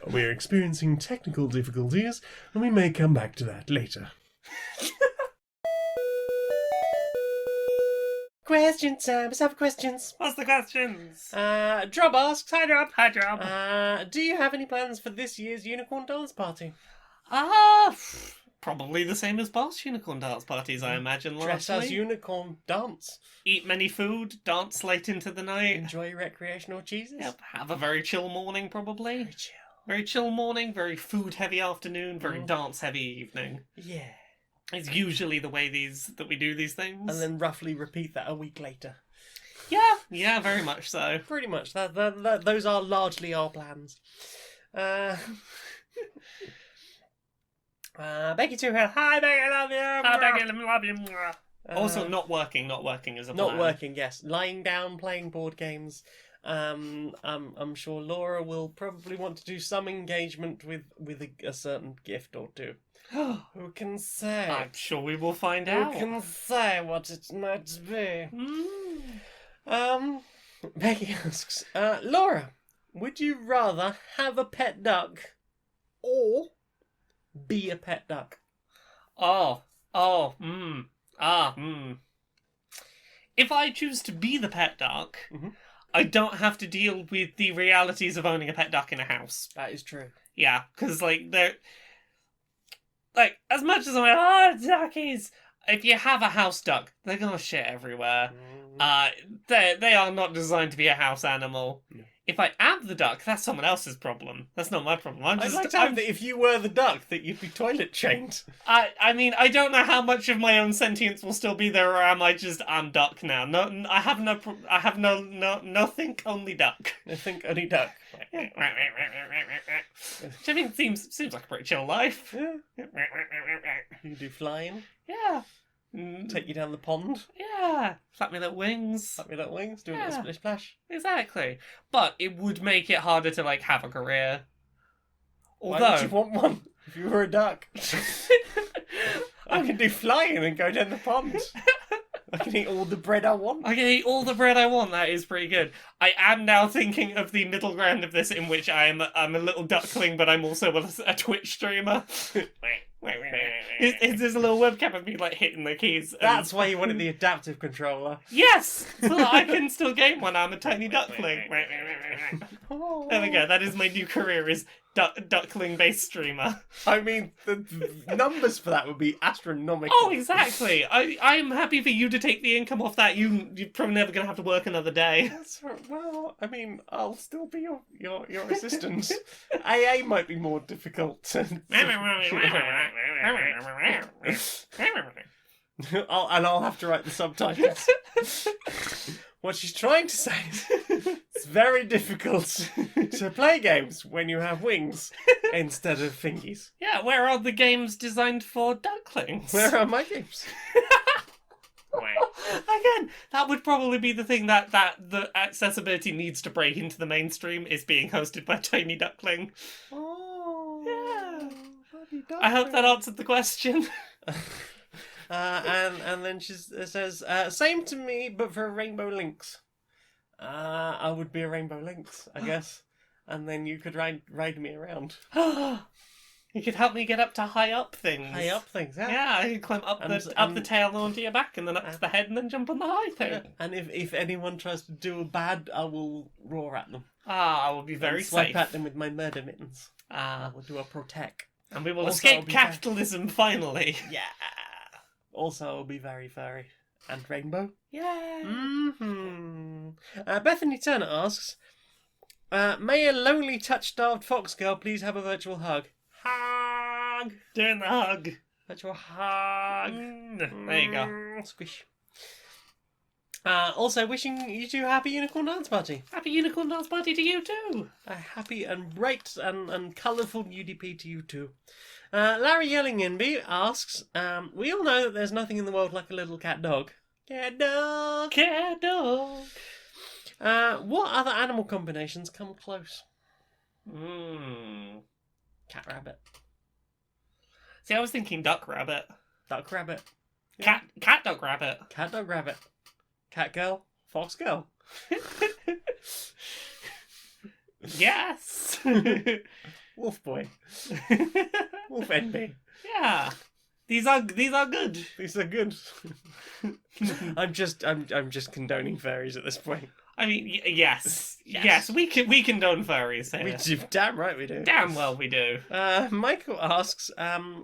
monarchy. We're experiencing technical difficulties, and we may come back to that later. Questions, Sam. Let's have questions. What's the questions? Drob asks, hi Drob. Hi, Job. Do you have any plans for this year's unicorn dance party? Probably the same as past unicorn dance parties, I imagine. Dress Largely. as unicorn, dance, Eat many food, dance late into the night. enjoy recreational cheeses. Yep, have a very chill morning, probably. Very chill. Very chill morning, very food-heavy afternoon, very Mm. dance-heavy evening. Yeah. It's usually the way that we do these things. And then roughly repeat that a week later. Yeah, very much so. Pretty much. Those are largely our plans. Becky Two Hill. Hi, Becky, I love you. Love you. Also, not working is a plan. Not working. Yes, lying down, playing board games. I'm sure Laura will probably want to do some engagement with a certain gift or two. Who can say? I'm sure we will find Who out. can say what it might be? Mm. Becky asks, Laura, would you rather have a pet duck or be a pet duck? If I choose to be the pet duck, Mhm. I don't have to deal with the realities of owning a pet duck in a house. That is true. Yeah, because they're like, as much as I'm like, duckies, if you have a house duck, they're gonna shit everywhere. They are not designed to be a house animal. No. If I am the duck, that's someone else's problem. That's not my problem. I'd like to have that if you were the duck, that you'd be toilet chained. I mean, I don't know how much of my own sentience will still be there, or am I just I'm duck now? No, I have nothing, only duck. I think only duck. Which I mean seems like a pretty chill life. Yeah. You do flying, Yeah. take you down the pond, Yeah. Flap me little wings. flap me little wings, do a Yeah. little splish splash. Exactly. But it would make it harder to have a career. Why would you Although want one if you were a duck? I can do flying and go down the pond. I can eat all the bread I want. I can eat all the bread I want. That is pretty good. I am now thinking of the middle ground of this, in which I'm a little duckling, but I'm also a Twitch streamer. There's a little webcam of me hitting the keys. and- That's why you wanted the adaptive controller. Yes, so that I can still game when I'm a tiny duckling. There we go. That is my new career: is duckling-based streamer. I mean, the numbers for that would be astronomical. Oh, exactly. I am happy for you to take the income off that. You're probably never going to have to work another day. That's right. Well, I mean, I'll still be your assistant. AA might be more difficult. I'll have to write the subtitles. What she's trying to say is it's very difficult to play games when you have wings instead of fingies. Yeah, where are the games designed for ducklings? Where are my games? Again, that would probably be the thing that the accessibility needs to break into the mainstream, is being hosted by Tiny Duckling. Oh, Yeah. bloody I hope that duckling. answered the question. And then she says, same to me, but for Rainbow Lynx. I would be a Rainbow Lynx, I guess. And then you could ride me around. You could help me get up to high up things. High up things, yeah. Yeah, you climb up the And- tail and onto your back, and then up to the head, and then jump on the high thing. And if anyone tries to do a bad, I will roar at them. I will be very and swipe safe. at them with my murder mittens. I will do a protect. And we will Also, I'll escape be capitalism finally. Yeah. Also, I'll be very furry. And rainbow. Yeah. Mm-hmm. Bethany Turner asks, may a lonely touch-starved fox girl please have a virtual hug? Hug! Doing the hug. Virtual hug. There you go. Squish. Also, wishing you two a happy unicorn dance party. Happy Unicorn Dance Party to you too! A happy and bright and colourful UDP to you too. Larry Yellingenby asks, we all know that there's nothing in the world like a little cat dog. Cat dog! Cat dog! What other animal combinations come close? Cat rabbit. See, I was thinking duck rabbit. Duck rabbit. Cat duck rabbit. Cat dog rabbit. Cat girl. Fox girl. Yes! Wolf boy. Wolf NB. Yeah. These are good. These are good. I'm just condoning fairies at this point. I mean, yes. Yes, we condone furries here. We do, damn right we do. Damn well we do. Michael asks,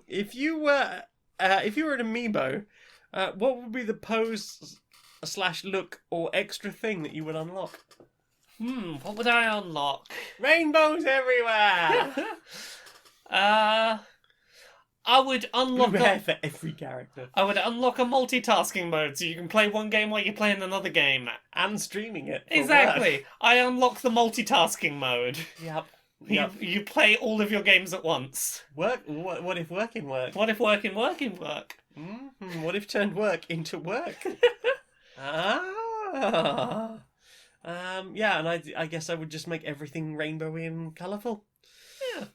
if you were an amiibo, what would be the pose / look or extra thing that you would unlock? What would I unlock? Rainbows everywhere. I would unlock for every character I would unlock a multitasking mode so you can play one game while you're playing another game. and streaming it. For Exactly. work. I unlock the multitasking mode. Yep. You play all of your games at once. Work. What if work in work? What if work? What if turned work into work? Yeah, and I guess I would just make everything rainbowy and colourful. Yeah.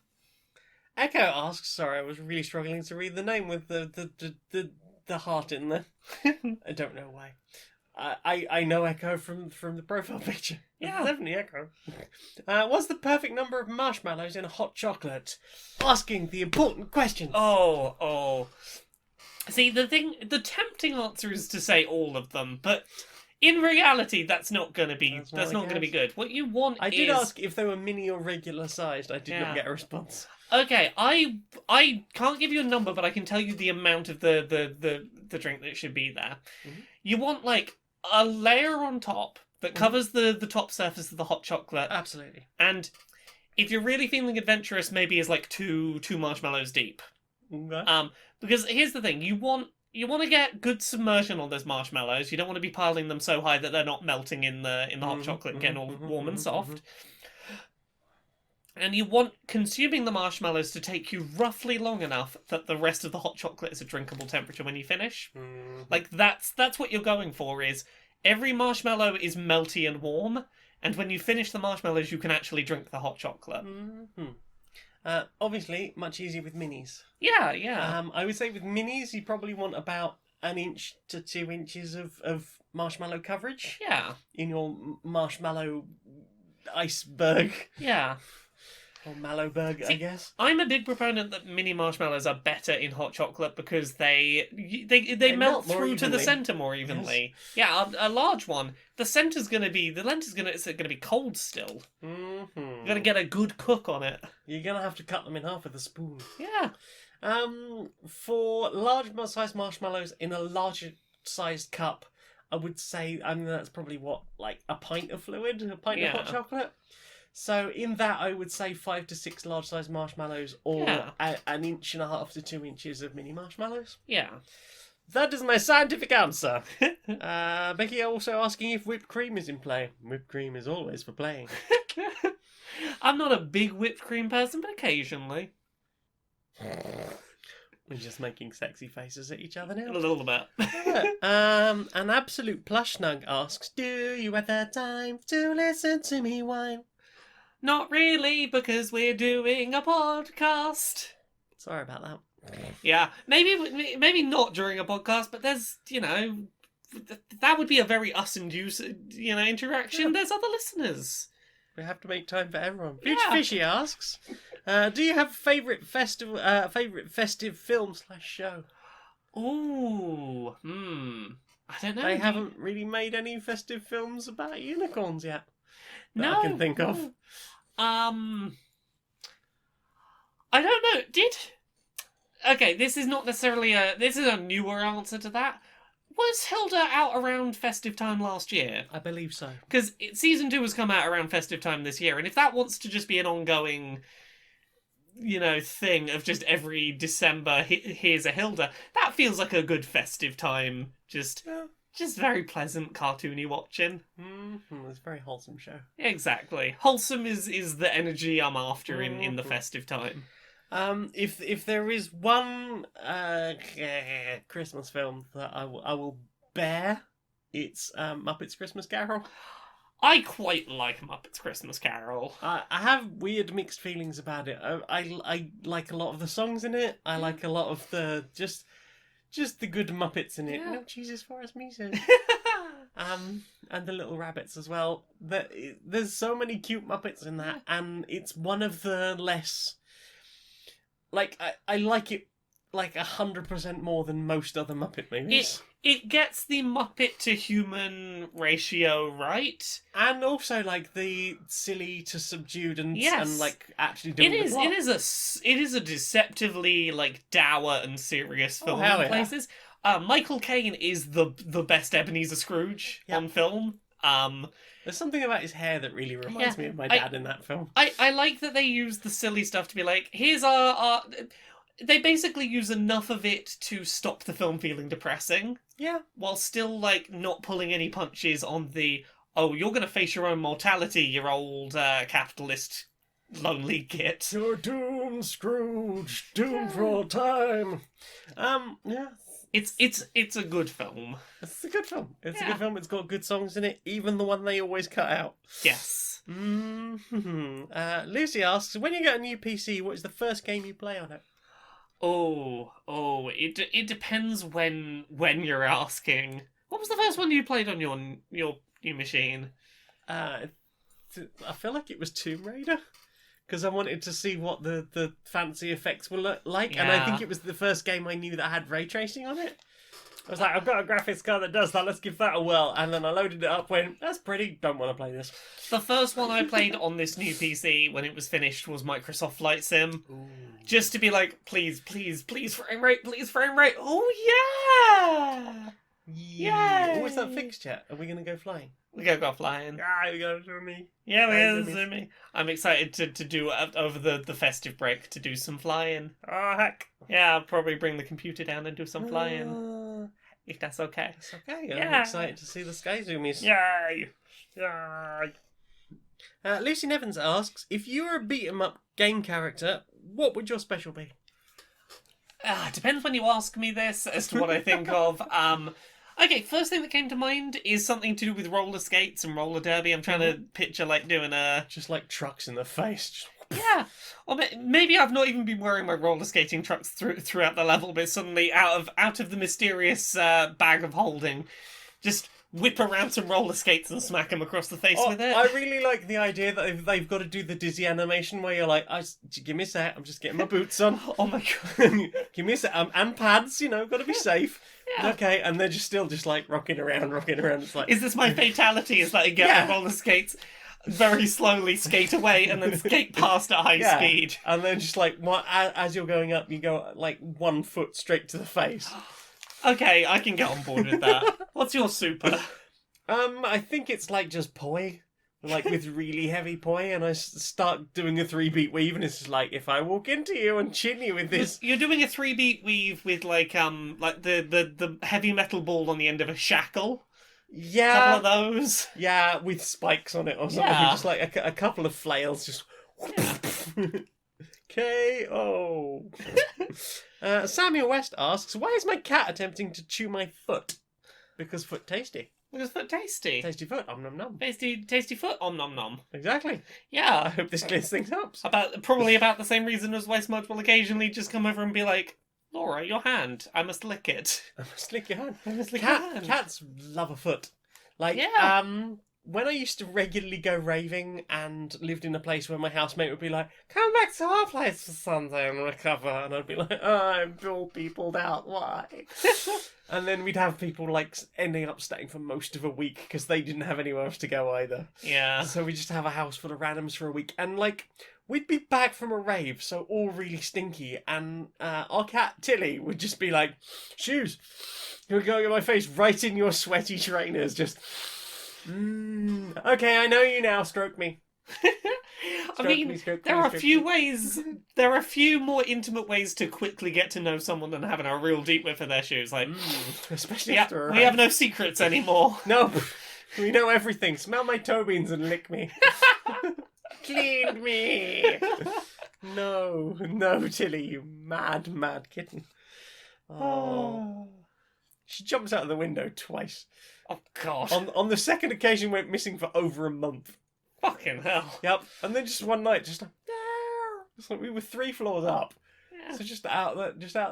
Echo asks, sorry, I was really struggling to read the name with the heart in there. I don't know why. I know Echo from the profile picture. Yeah. It's definitely Echo. What's the perfect number of marshmallows in a hot chocolate? Asking the important questions. Oh. See, the tempting answer is to say all of them, but in reality, that's not going to be good. What you want I did ask if they were mini or regular sized. I did not get a response. Okay, I can't give you a number, but I can tell you the amount of the drink that should be there. Mm-hmm. You want like a layer on top that covers the top surface of the hot chocolate. Absolutely. And if you're really feeling adventurous, maybe is like two marshmallows deep. Okay. Because here's the thing, you want to get good submersion on those marshmallows. You don't want to be piling them so high that they're not melting in the hot chocolate and getting all warm and soft. And you want consuming the marshmallows to take you roughly long enough that the rest of the hot chocolate is a drinkable temperature when you finish. Like that's what you're going for, is every marshmallow is melty and warm, and when you finish the marshmallows you can actually drink the hot chocolate. Obviously, much easier with minis. Yeah. I would say with minis, you probably want about 1 inch to 2 inches of marshmallow coverage. Yeah. In your marshmallow iceberg. Yeah. Or Mallowberg, I guess. I'm a big proponent that mini marshmallows are better in hot chocolate because they melt through to the center more evenly. Yes. Yeah, a large one, the lenter's gonna be cold still. You're gonna get a good cook on it. You're gonna have to cut them in half with a spoon. Yeah. For large sized marshmallows in a larger sized cup, I would say, that's probably like a pint of fluid, a pint of hot chocolate. So in that, I would say 5 to 6 large-sized marshmallows, or 1.5 inches to 2 inches of mini marshmallows. Yeah. That is my scientific answer. Becky also asking if whipped cream is in play. Whipped cream is always for playing. I'm not a big whipped cream person, but occasionally. We're just making sexy faces at each other now. A little bit. An absolute plush snug asks, do you have the time to listen to me whine? Not really, because we're doing a podcast. Sorry about that. Yeah, maybe not during a podcast, but there's, that would be a very us-induced, interaction. There's other listeners. We have to make time for everyone. Future Fishy asks, do you have a favourite festive film / show? Ooh, I don't know. They haven't really made any festive films about unicorns yet. No, I can think of. I don't know. Okay, this is not necessarily this is a newer answer to that. Was Hilda out around festive time last year? I believe so. Because season 2 has come out around festive time this year, and if that wants to just be an ongoing, thing of just every December, here's a Hilda, that feels like a good festive time. Just Just very pleasant, cartoony watching. It's a very wholesome show. Exactly. Wholesome is the energy I'm after in the festive time. If there is one Christmas film that I will bear, it's Muppets Christmas Carol. I quite like Muppets Christmas Carol. I have weird mixed feelings about it. I like a lot of the songs in it. I like a lot of the just the good Muppets in it. Yeah. No Jesus for us music. And the little rabbits as well. There's so many cute Muppets in that, and it's one of the less. Like I like it like 100% more than most other Muppet movies. It gets the Muppet to human ratio right. And also like the silly to subdued and like actually doing It is. the plot. It is a deceptively like dour and serious film hell in yeah. places. Michael Caine is the best Ebenezer Scrooge on film. There's something about his hair that really reminds me of my dad in that film. I like that they use the silly stuff to be like, here's our. They basically use enough of it to stop the film feeling depressing. Yeah. While still, like, not pulling any punches on the, oh, you're going to face your own mortality, you old capitalist lonely git. You're doomed, Scrooge. Doomed for all time. Yeah. It's a good film. It's a good film. It's a good film. It's got good songs in it, even the one they always cut out. Yes. Lucy asks, when you get a new PC, what is the first game you play on it? It depends when you're asking. What was the first one you played on your new machine? I feel like it was Tomb Raider, because I wanted to see what the fancy effects will look like, and I think it was the first game I knew that had ray tracing on it. I was like, I've got a graphics card that does that, let's give that a whirl. And then I loaded it up, went, that's pretty, don't want to play this. The first one I played on this new PC when it was finished was Microsoft Flight Sim. Ooh. Just to be like, please frame rate, please frame rate. Oh yeah! Oh, is that fixed yet? Are we going to go flying? We gotta go flying. We got to do me. Yeah, we gotta do me. I'm excited to do over the festive break to do some flying. Oh, heck. Yeah, I'll probably bring the computer down and do some flying. If that's okay. That's okay. Yeah. I'm excited to see the Sky Zoomies. Yay! Lucy Nevins asks, if you were a beat-em-up game character, what would your special be? It depends when you ask me this as to what I think of. Okay, first thing that came to mind is something to do with roller skates and roller derby. I'm trying to picture like doing a... Just like trucks in the face. Yeah. Or maybe I've not even been wearing my roller skating trucks throughout the level, but suddenly out of the mysterious bag of holding, just whip around some roller skates and smack them across the face with it. I really like the idea that they've got to do the dizzy animation where you're like, give me a sec, I'm just getting my boots on. Oh my god. Give me a sec, and pads, got to be safe. Yeah. Okay, and they're just still just like rocking around. It's like, is this my fatality? Is that I get on roller skates, very slowly skate away, and then skate past at high speed? And then just like, as you're going up, you go like 1 foot straight to the face. Okay, I can get on board with that. What's your super? I think it's like just poi. Like with really heavy poi, and I start doing a 3-beat weave, and it's just like, if I walk into you and chin you with this... You're doing a 3-beat weave with like the heavy metal ball on the end of a shackle? Yeah. A couple of those? Yeah, with spikes on it or something. Yeah. Just like a couple of flails, just... K.O. Samuel West asks, why is my cat attempting to chew my foot? Because foot tasty. Because foot tasty. Tasty foot, om nom nom. Tasty foot, om nom nom. Exactly. I Yeah. hope this clears things up. Probably about the same reason as why Smudge will occasionally just come over and be like, Laura, your hand. I must lick it. I must lick your hand. I must lick your hand. Cats love a foot. Like, Yeah. when I used to regularly go raving and lived in a place where my housemate would be like, come back to our place for Sunday and recover, and I'd be like, I'm all peopled out, why? And then we'd have people like ending up staying for most of a week because they didn't have anywhere else to go either. Yeah. So we just have a house full of randoms for a week, and like, we'd be back from a rave, so all really stinky, and our cat Tilly would just be like, shoes, you're going in my face right in your sweaty trainers, just... Okay, I know you now, stroke me. I mean, there are a few more intimate ways to quickly get to know someone than having a real deep whiff of their shoes. Like, especially after we have no secrets anymore. No, we know everything. Smell my toe beans and lick me. Clean me. No, Tilly, you mad kitten. Oh. She jumps out of the window twice. Oh, God. On the second occasion, went missing for over a month. Fucking hell. Yep. And then just one night, just like we were 3 floors up. Yeah. So just out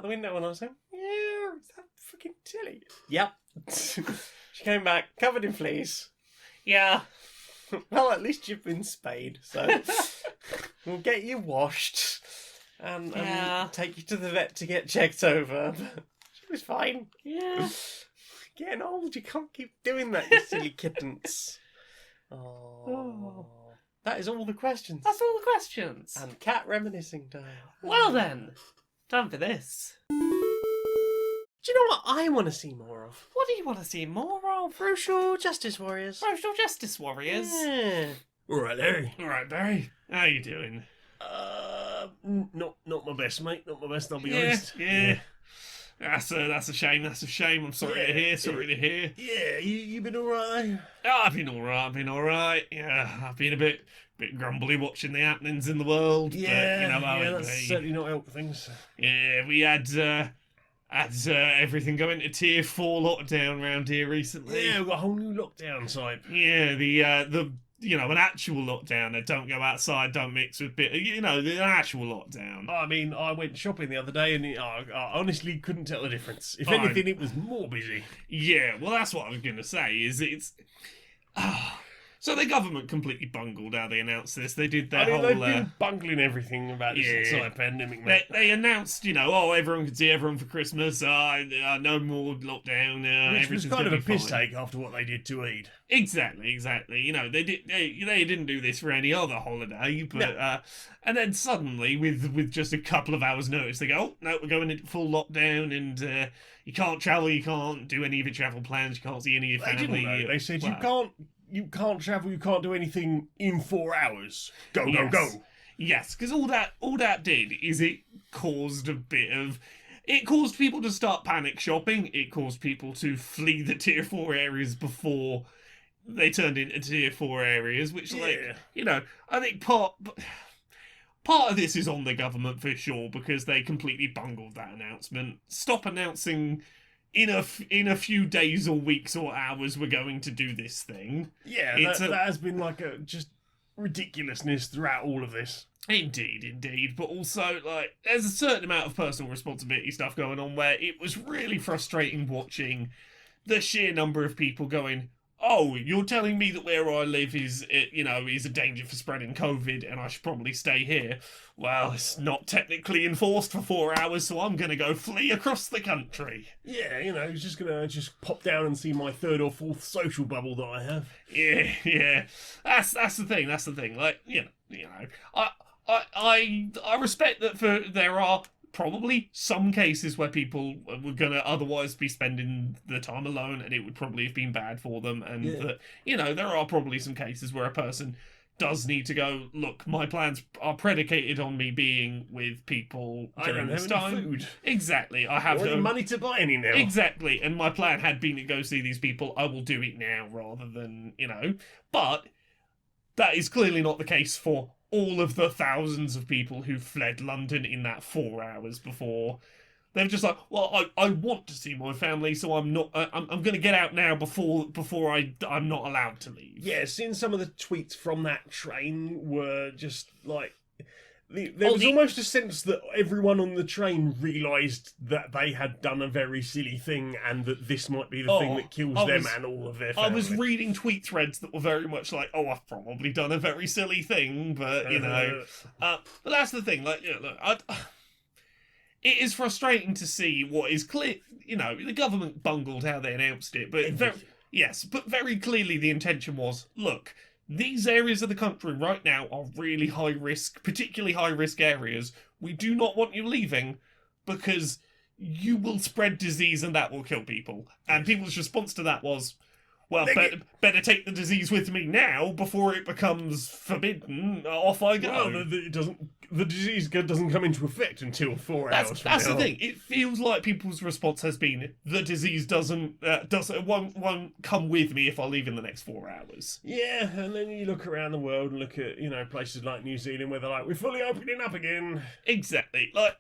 the window, and I was like, yeah, is that fucking Tilly? Yep. She came back covered in fleas. Yeah. Well, at least you've been spayed, so we'll get you washed and take you to the vet to get checked over. She was fine. Yeah. Getting old, you can't keep doing that, you silly kittens. Oh. That is all the questions. That's all the questions. And cat reminiscing time. Well then, time for this. Do you know what I want to see more of? What do you want to see more of? Social justice warriors. Social justice warriors. Yeah. All right, Larry. All right, Barry. How you doing? Not my best, mate. Not my best, I'll be Yeah, honest. yeah. That's a shame. That's a shame. I'm sorry to hear. Sorry to hear. Yeah, you been all right, Oh, I've been all right. Yeah, I've been a bit grumbly watching the happenings in the world. Yeah, but you know how it that's be. certainly not helping things. Yeah, we had everything going to tier 4 lockdown around here recently. Yeah, we've got a whole new lockdown type. Yeah, the an actual lockdown. That don't go outside, don't mix with the actual lockdown. I mean, I went shopping the other day and I honestly couldn't tell the difference. If Fine. anything, it was more busy. Yeah, well, that's what I was going to say. So the government completely bungled how they announced this. They did their whole. They've been bungling everything about this yeah. entire pandemic, mate. They announced, everyone could see everyone for Christmas. No more lockdown. Which was everything's kind of gonna a be piss fine. take after what they did to Eid. Exactly. They didn't do this for any other holiday, but and then suddenly, with just a couple of hours' notice, they go, "Oh no, we're going into full lockdown, and you can't travel, you can't do any of your travel plans, you can't see any of your They family." didn't, though. They said Well, you can't travel, you can't do anything in 4 hours. Go. Yes, because all that did is it caused people to start panic shopping. It caused people to flee the tier 4 areas before they turned into tier 4 areas, which I think part of this is on the government for sure, because they completely bungled that announcement. Stop announcing in a few days or weeks or hours we're going to do this thing. Yeah, that has been like a just ridiculousness throughout all of this. Indeed. But also, there's a certain amount of personal responsibility stuff going on where it was really frustrating watching the sheer number of people going, "Oh, you're telling me that where I live is a danger for spreading COVID and I should probably stay here. Well, it's not technically enforced for 4 hours, so I'm going to go flee across the country." Yeah, he's just gonna pop down and see my 3rd or 4th social bubble that I have. Yeah. That's the thing. I respect that there are probably some cases where people were going to otherwise be spending the time alone and it would probably have been bad for them, and that there are probably some cases where a person does need to go, look, my plans are predicated on me being with people I during don't this have time. any food. Exactly. I have Or any no money to buy any now. Exactly, and my plan had been to go see these people. I will do it now rather than, But that is clearly not the case for all of the thousands of people who fled London in that 4 hours before. They're just like, well, I want to see my family, so I'm not. I'm going to get out now before I'm not allowed to leave. Yeah, seeing some of the tweets from that train were just like. There was almost a sense that everyone on the train realised that they had done a very silly thing and that this might be the thing that kills them and all of their family. I was reading tweet threads that were very much like, oh, I've probably done a very silly thing, but, but that's the thing, it is frustrating to see what is clear, the government bungled how they announced it, but very clearly the intention was, look, these areas of the country right now are really high risk, particularly high risk areas. We do not want you leaving because you will spread disease and that will kill people. And people's response to that was, well, better take the disease with me now before it becomes forbidden. Off I go. Well, the disease doesn't come into effect until 4 hours from That's now. the thing. It feels like people's response has been the disease won't come with me if I leave in the next 4 hours. Yeah, and then you look around the world and look at, places like New Zealand where they're like, we're fully opening up again. Exactly. Like,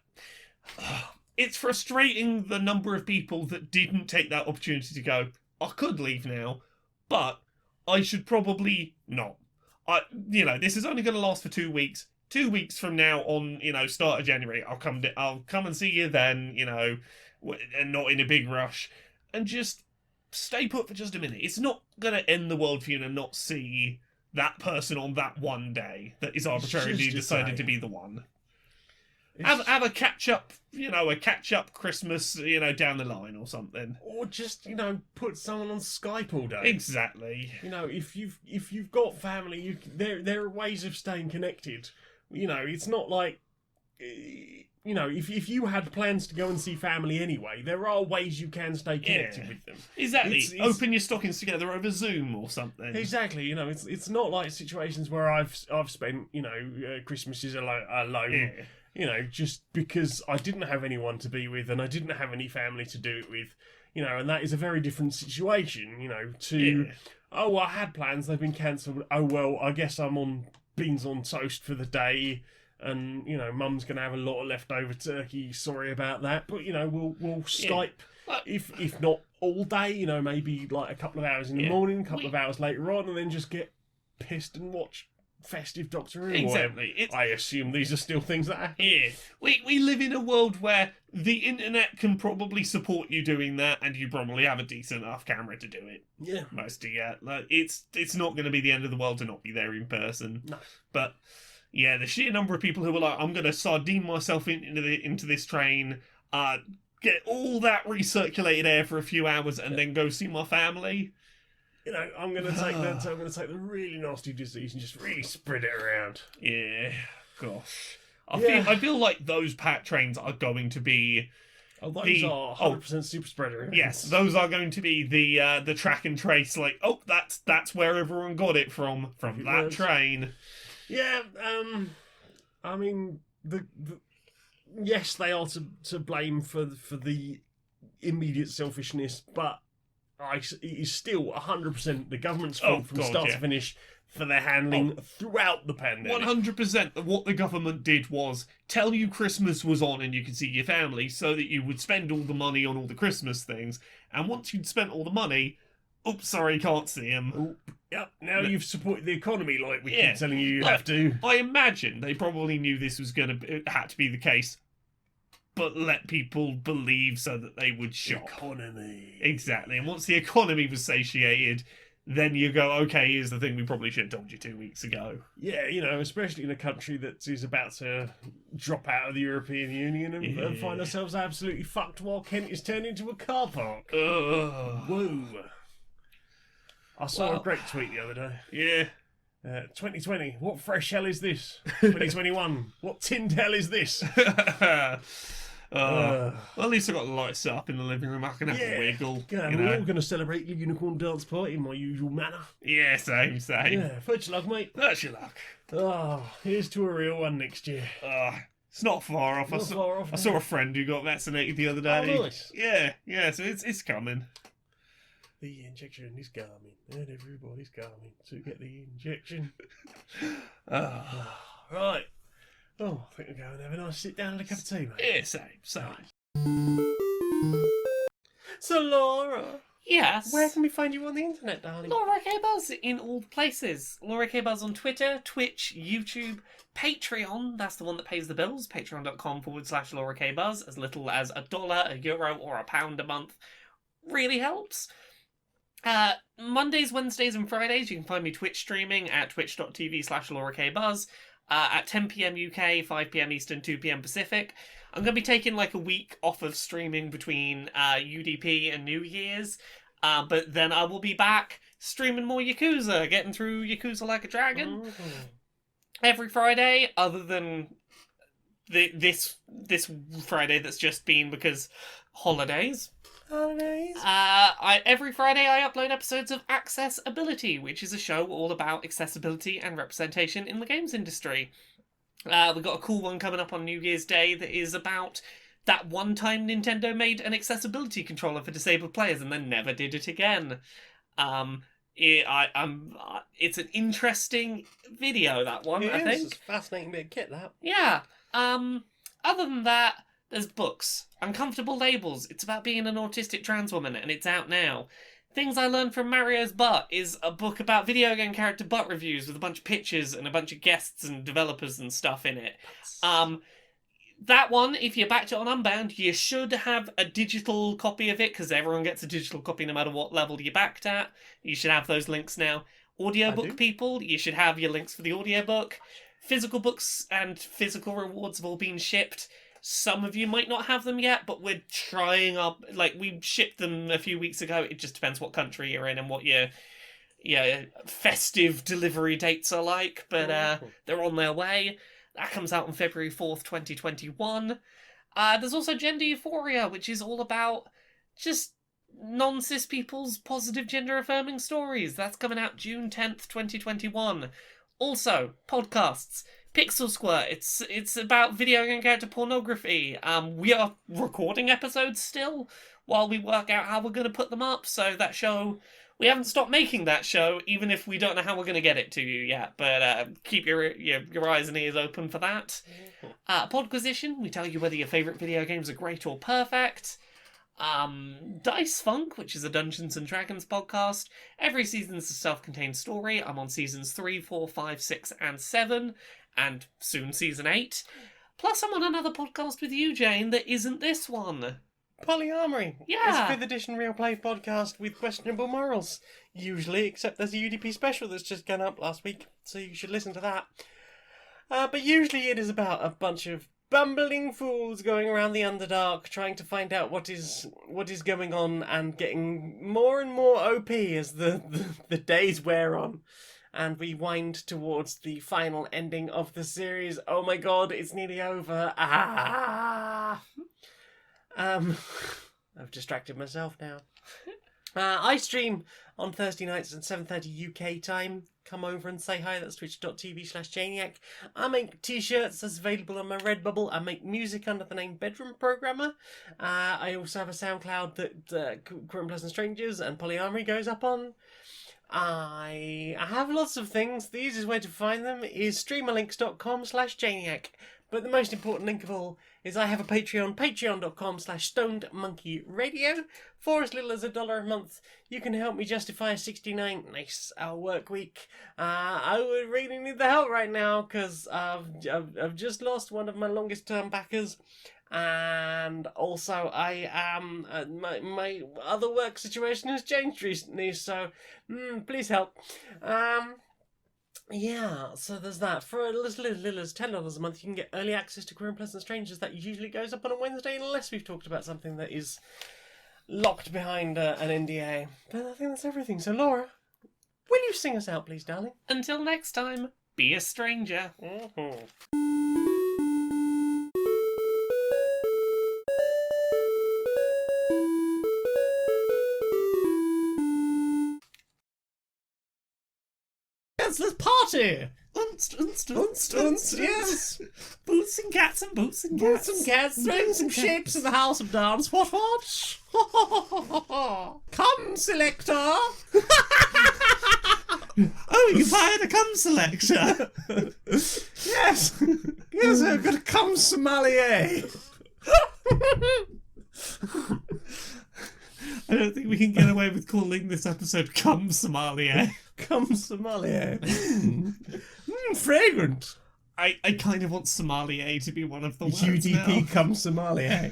it's frustrating the number of people that didn't take that opportunity to go, I could leave now, but I should probably not. This is only going to last for 2 weeks. 2 weeks from now on, start of January, I'll come and see you then, and not in a big rush, and just stay put for just a minute. It's not going to end the world for you to not see that person on that one day that is arbitrarily decided to be the one. Have a catch up, a catch up Christmas, down the line or something. Or just, put someone on Skype all day. Exactly. If you've got family, there are ways of staying connected. It's not like, if you had plans to go and see family anyway, there are ways you can stay connected with them. Exactly. Open your stockings together over Zoom or something. Exactly. It's not like situations where I've spent, Christmases alone. Yeah. Just because I didn't have anyone to be with and I didn't have any family to do it with, and that is a very different situation, I had plans, they've been cancelled. Oh, well, I guess I'm on beans on toast for the day and, mum's going to have a lot of leftover turkey. Sorry about that. But, we'll Skype, if not all day, maybe like a couple of hours in the morning, a couple of hours later on, and then just get pissed and watch festive Doctor Who. Exactly. I assume these are still things that happen. Yeah. We live in a world where the internet can probably support you doing that, and you probably have a decent enough camera to do it. Yeah. Most of you. Like, it's not going to be the end of the world to not be there in person. No. But yeah, the sheer number of people who are like, I'm going to sardine myself into this train, get all that recirculated air for a few hours, and then go see my family. I'm going to take the really nasty disease and just really spread it around. Yeah, gosh. I feel like those pack trains are going to be... Oh, those are 100% super spreader events. Yes, those are going to be the track and trace, like, oh, that's where everyone got it from that train. Yeah, I mean, yes, they are to blame for the immediate selfishness, but it is still 100% the government's fault from start to finish for their handling throughout the pandemic. 100% what the government did was tell you Christmas was on and you could see your family so that you would spend all the money on all the Christmas things. And once you'd spent all the money, oops, sorry, can't see them. Yep, now you've supported the economy like we keep telling you have to. I imagine they probably knew this was had to be the case, but let people believe so that they would shop. Economy. Exactly. And once the economy was satiated, then you go, okay, here's the thing we probably should have told you 2 weeks ago. Yeah, especially in a country that is about to drop out of the European Union and find ourselves absolutely fucked while Kent is turned into a car park. Whoa. I saw a great tweet the other day. Yeah. 2020, what fresh hell is this? 2021, what tinned hell is this? Well, at least I got the lights set up in the living room. I can have a wiggle. Yeah, we're all going to celebrate your unicorn dance party in my usual manner. Yeah, same. Yeah, first your luck, mate. That's your luck. Here's to a real one next year. It's not far off. I saw a friend who got vaccinated the other day. Oh, nice. Yeah, so it's coming. The injection is coming, and everybody's coming to get the injection. Right. Oh, I think we'll go and have a nice sit down and a cup of tea, mate. Yeah, same. So, Laura, Yes. where can we find you on the internet, darling? Laura K. Buzz in all places. Laura K. Buzz on Twitter, Twitch, YouTube, Patreon. That's the one that pays the bills. Patreon.com/Laura K. Buzz. As little as $1, €1, or £1 a month really helps. Mondays, Wednesdays, and Fridays, you can find me Twitch streaming at twitch.tv/Laura K. Buzz. At 10 PM UK, 5 PM Eastern, 2 PM Pacific. I'm going to be taking like a week off of streaming between UDP and New Year's. But then I will be back streaming more Yakuza, getting through Yakuza Like a Dragon. Every Friday, other than this Friday that's just been because holidays. Every Friday I upload episodes of Accessibility, which is a show all about accessibility and representation in the games industry. We've got a cool one coming up on New Year's Day that is about that one time Nintendo made an accessibility controller for disabled players and then never did it again. It's an interesting video, that one, I think. It's a fascinating bit of kit, that. Yeah. Other than that, there's books. Uncomfortable Labels. It's about being an autistic trans woman, and it's out now. Things I Learned from Mario's Butt is a book about video game character butt reviews with a bunch of pictures and a bunch of guests and developers and stuff in it. That one, if you backed it on Unbound, you should have a digital copy of it, because everyone gets a digital copy no matter what level you backed at. You should have those links now. Audiobook people, you should have your links for the audiobook. Physical books and physical rewards have all been shipped. Some of you might not have them yet, but we're trying up. Like, we shipped them a few weeks ago. It just depends what country you're in and what your festive delivery dates are like. But they're on their way. That comes out on February 4th, 2021. There's also Gender Euphoria, which is all about just non-cis people's positive gender-affirming stories. That's coming out June 10th, 2021. Also, podcasts. Pixel Squirt. It's about video game character pornography. We are recording episodes still while we work out how we're going to put them up. So that show, we haven't stopped making that show, even if we don't know how we're going to get it to you yet. But keep your eyes and ears open for that. Podquisition. We tell you whether your favourite video games are great or perfect. Dice Funk, which is a Dungeons and Dragons podcast. Every season's a self-contained story. I'm on seasons 3, 4, 5, 6, and 7. And soon season 8. Plus I'm on another podcast with you, Jane, that isn't this one. Polyamory. Yeah. It's a 5th edition real play podcast with questionable morals. Usually, except there's a UDP special that's just gone up last week, so you should listen to that. But usually it is about a bunch of bumbling fools going around the Underdark trying to find out what is going on and getting more and more OP as the days wear on. And we wind towards the final ending of the series. Oh my god, it's nearly over. I've distracted myself now. I stream on Thursday nights at 7:30 UK time. Come over and say hi. That's twitch.tv/Janiac. I make t-shirts that's available on my Redbubble. I make music under the name Bedroom Programmer. I also have a SoundCloud that Current Pleasant Strangers and Polyamory goes up on. I have lots of things. The easiest way to find them is streamerlinks.com/Janiac. But the most important link of all is I have a Patreon, patreon.com/stonedmonkeyradio. For as little as $1 a month, you can help me justify a 69 nice-hour work week. I would really need the help right now because I've just lost one of my longest-term backers. And also, I am my other work situation has changed recently, so please help. Yeah, so there's that. For as little as $10 a month, you can get early access to Queer and Pleasant Strangers. That usually goes up on a Wednesday, unless we've talked about something that is locked behind an NDA. But I think that's everything. So, Laura, will you sing us out, please, darling? Until next time, be a stranger. Mm-hmm. Let's party! Yes! Boots and cats and boots and cats. Boots and cats, throwing some shapes in the house of dance. What? Come, selector! Oh, you fired a cum selector! Yes! Yes, I've got a cum sommelier! I don't think we can get away with calling this episode Cum Sommelier. Cum sommelier. Fragrant. I kind of want sommelier to be one of the words UDP now. cum sommelier.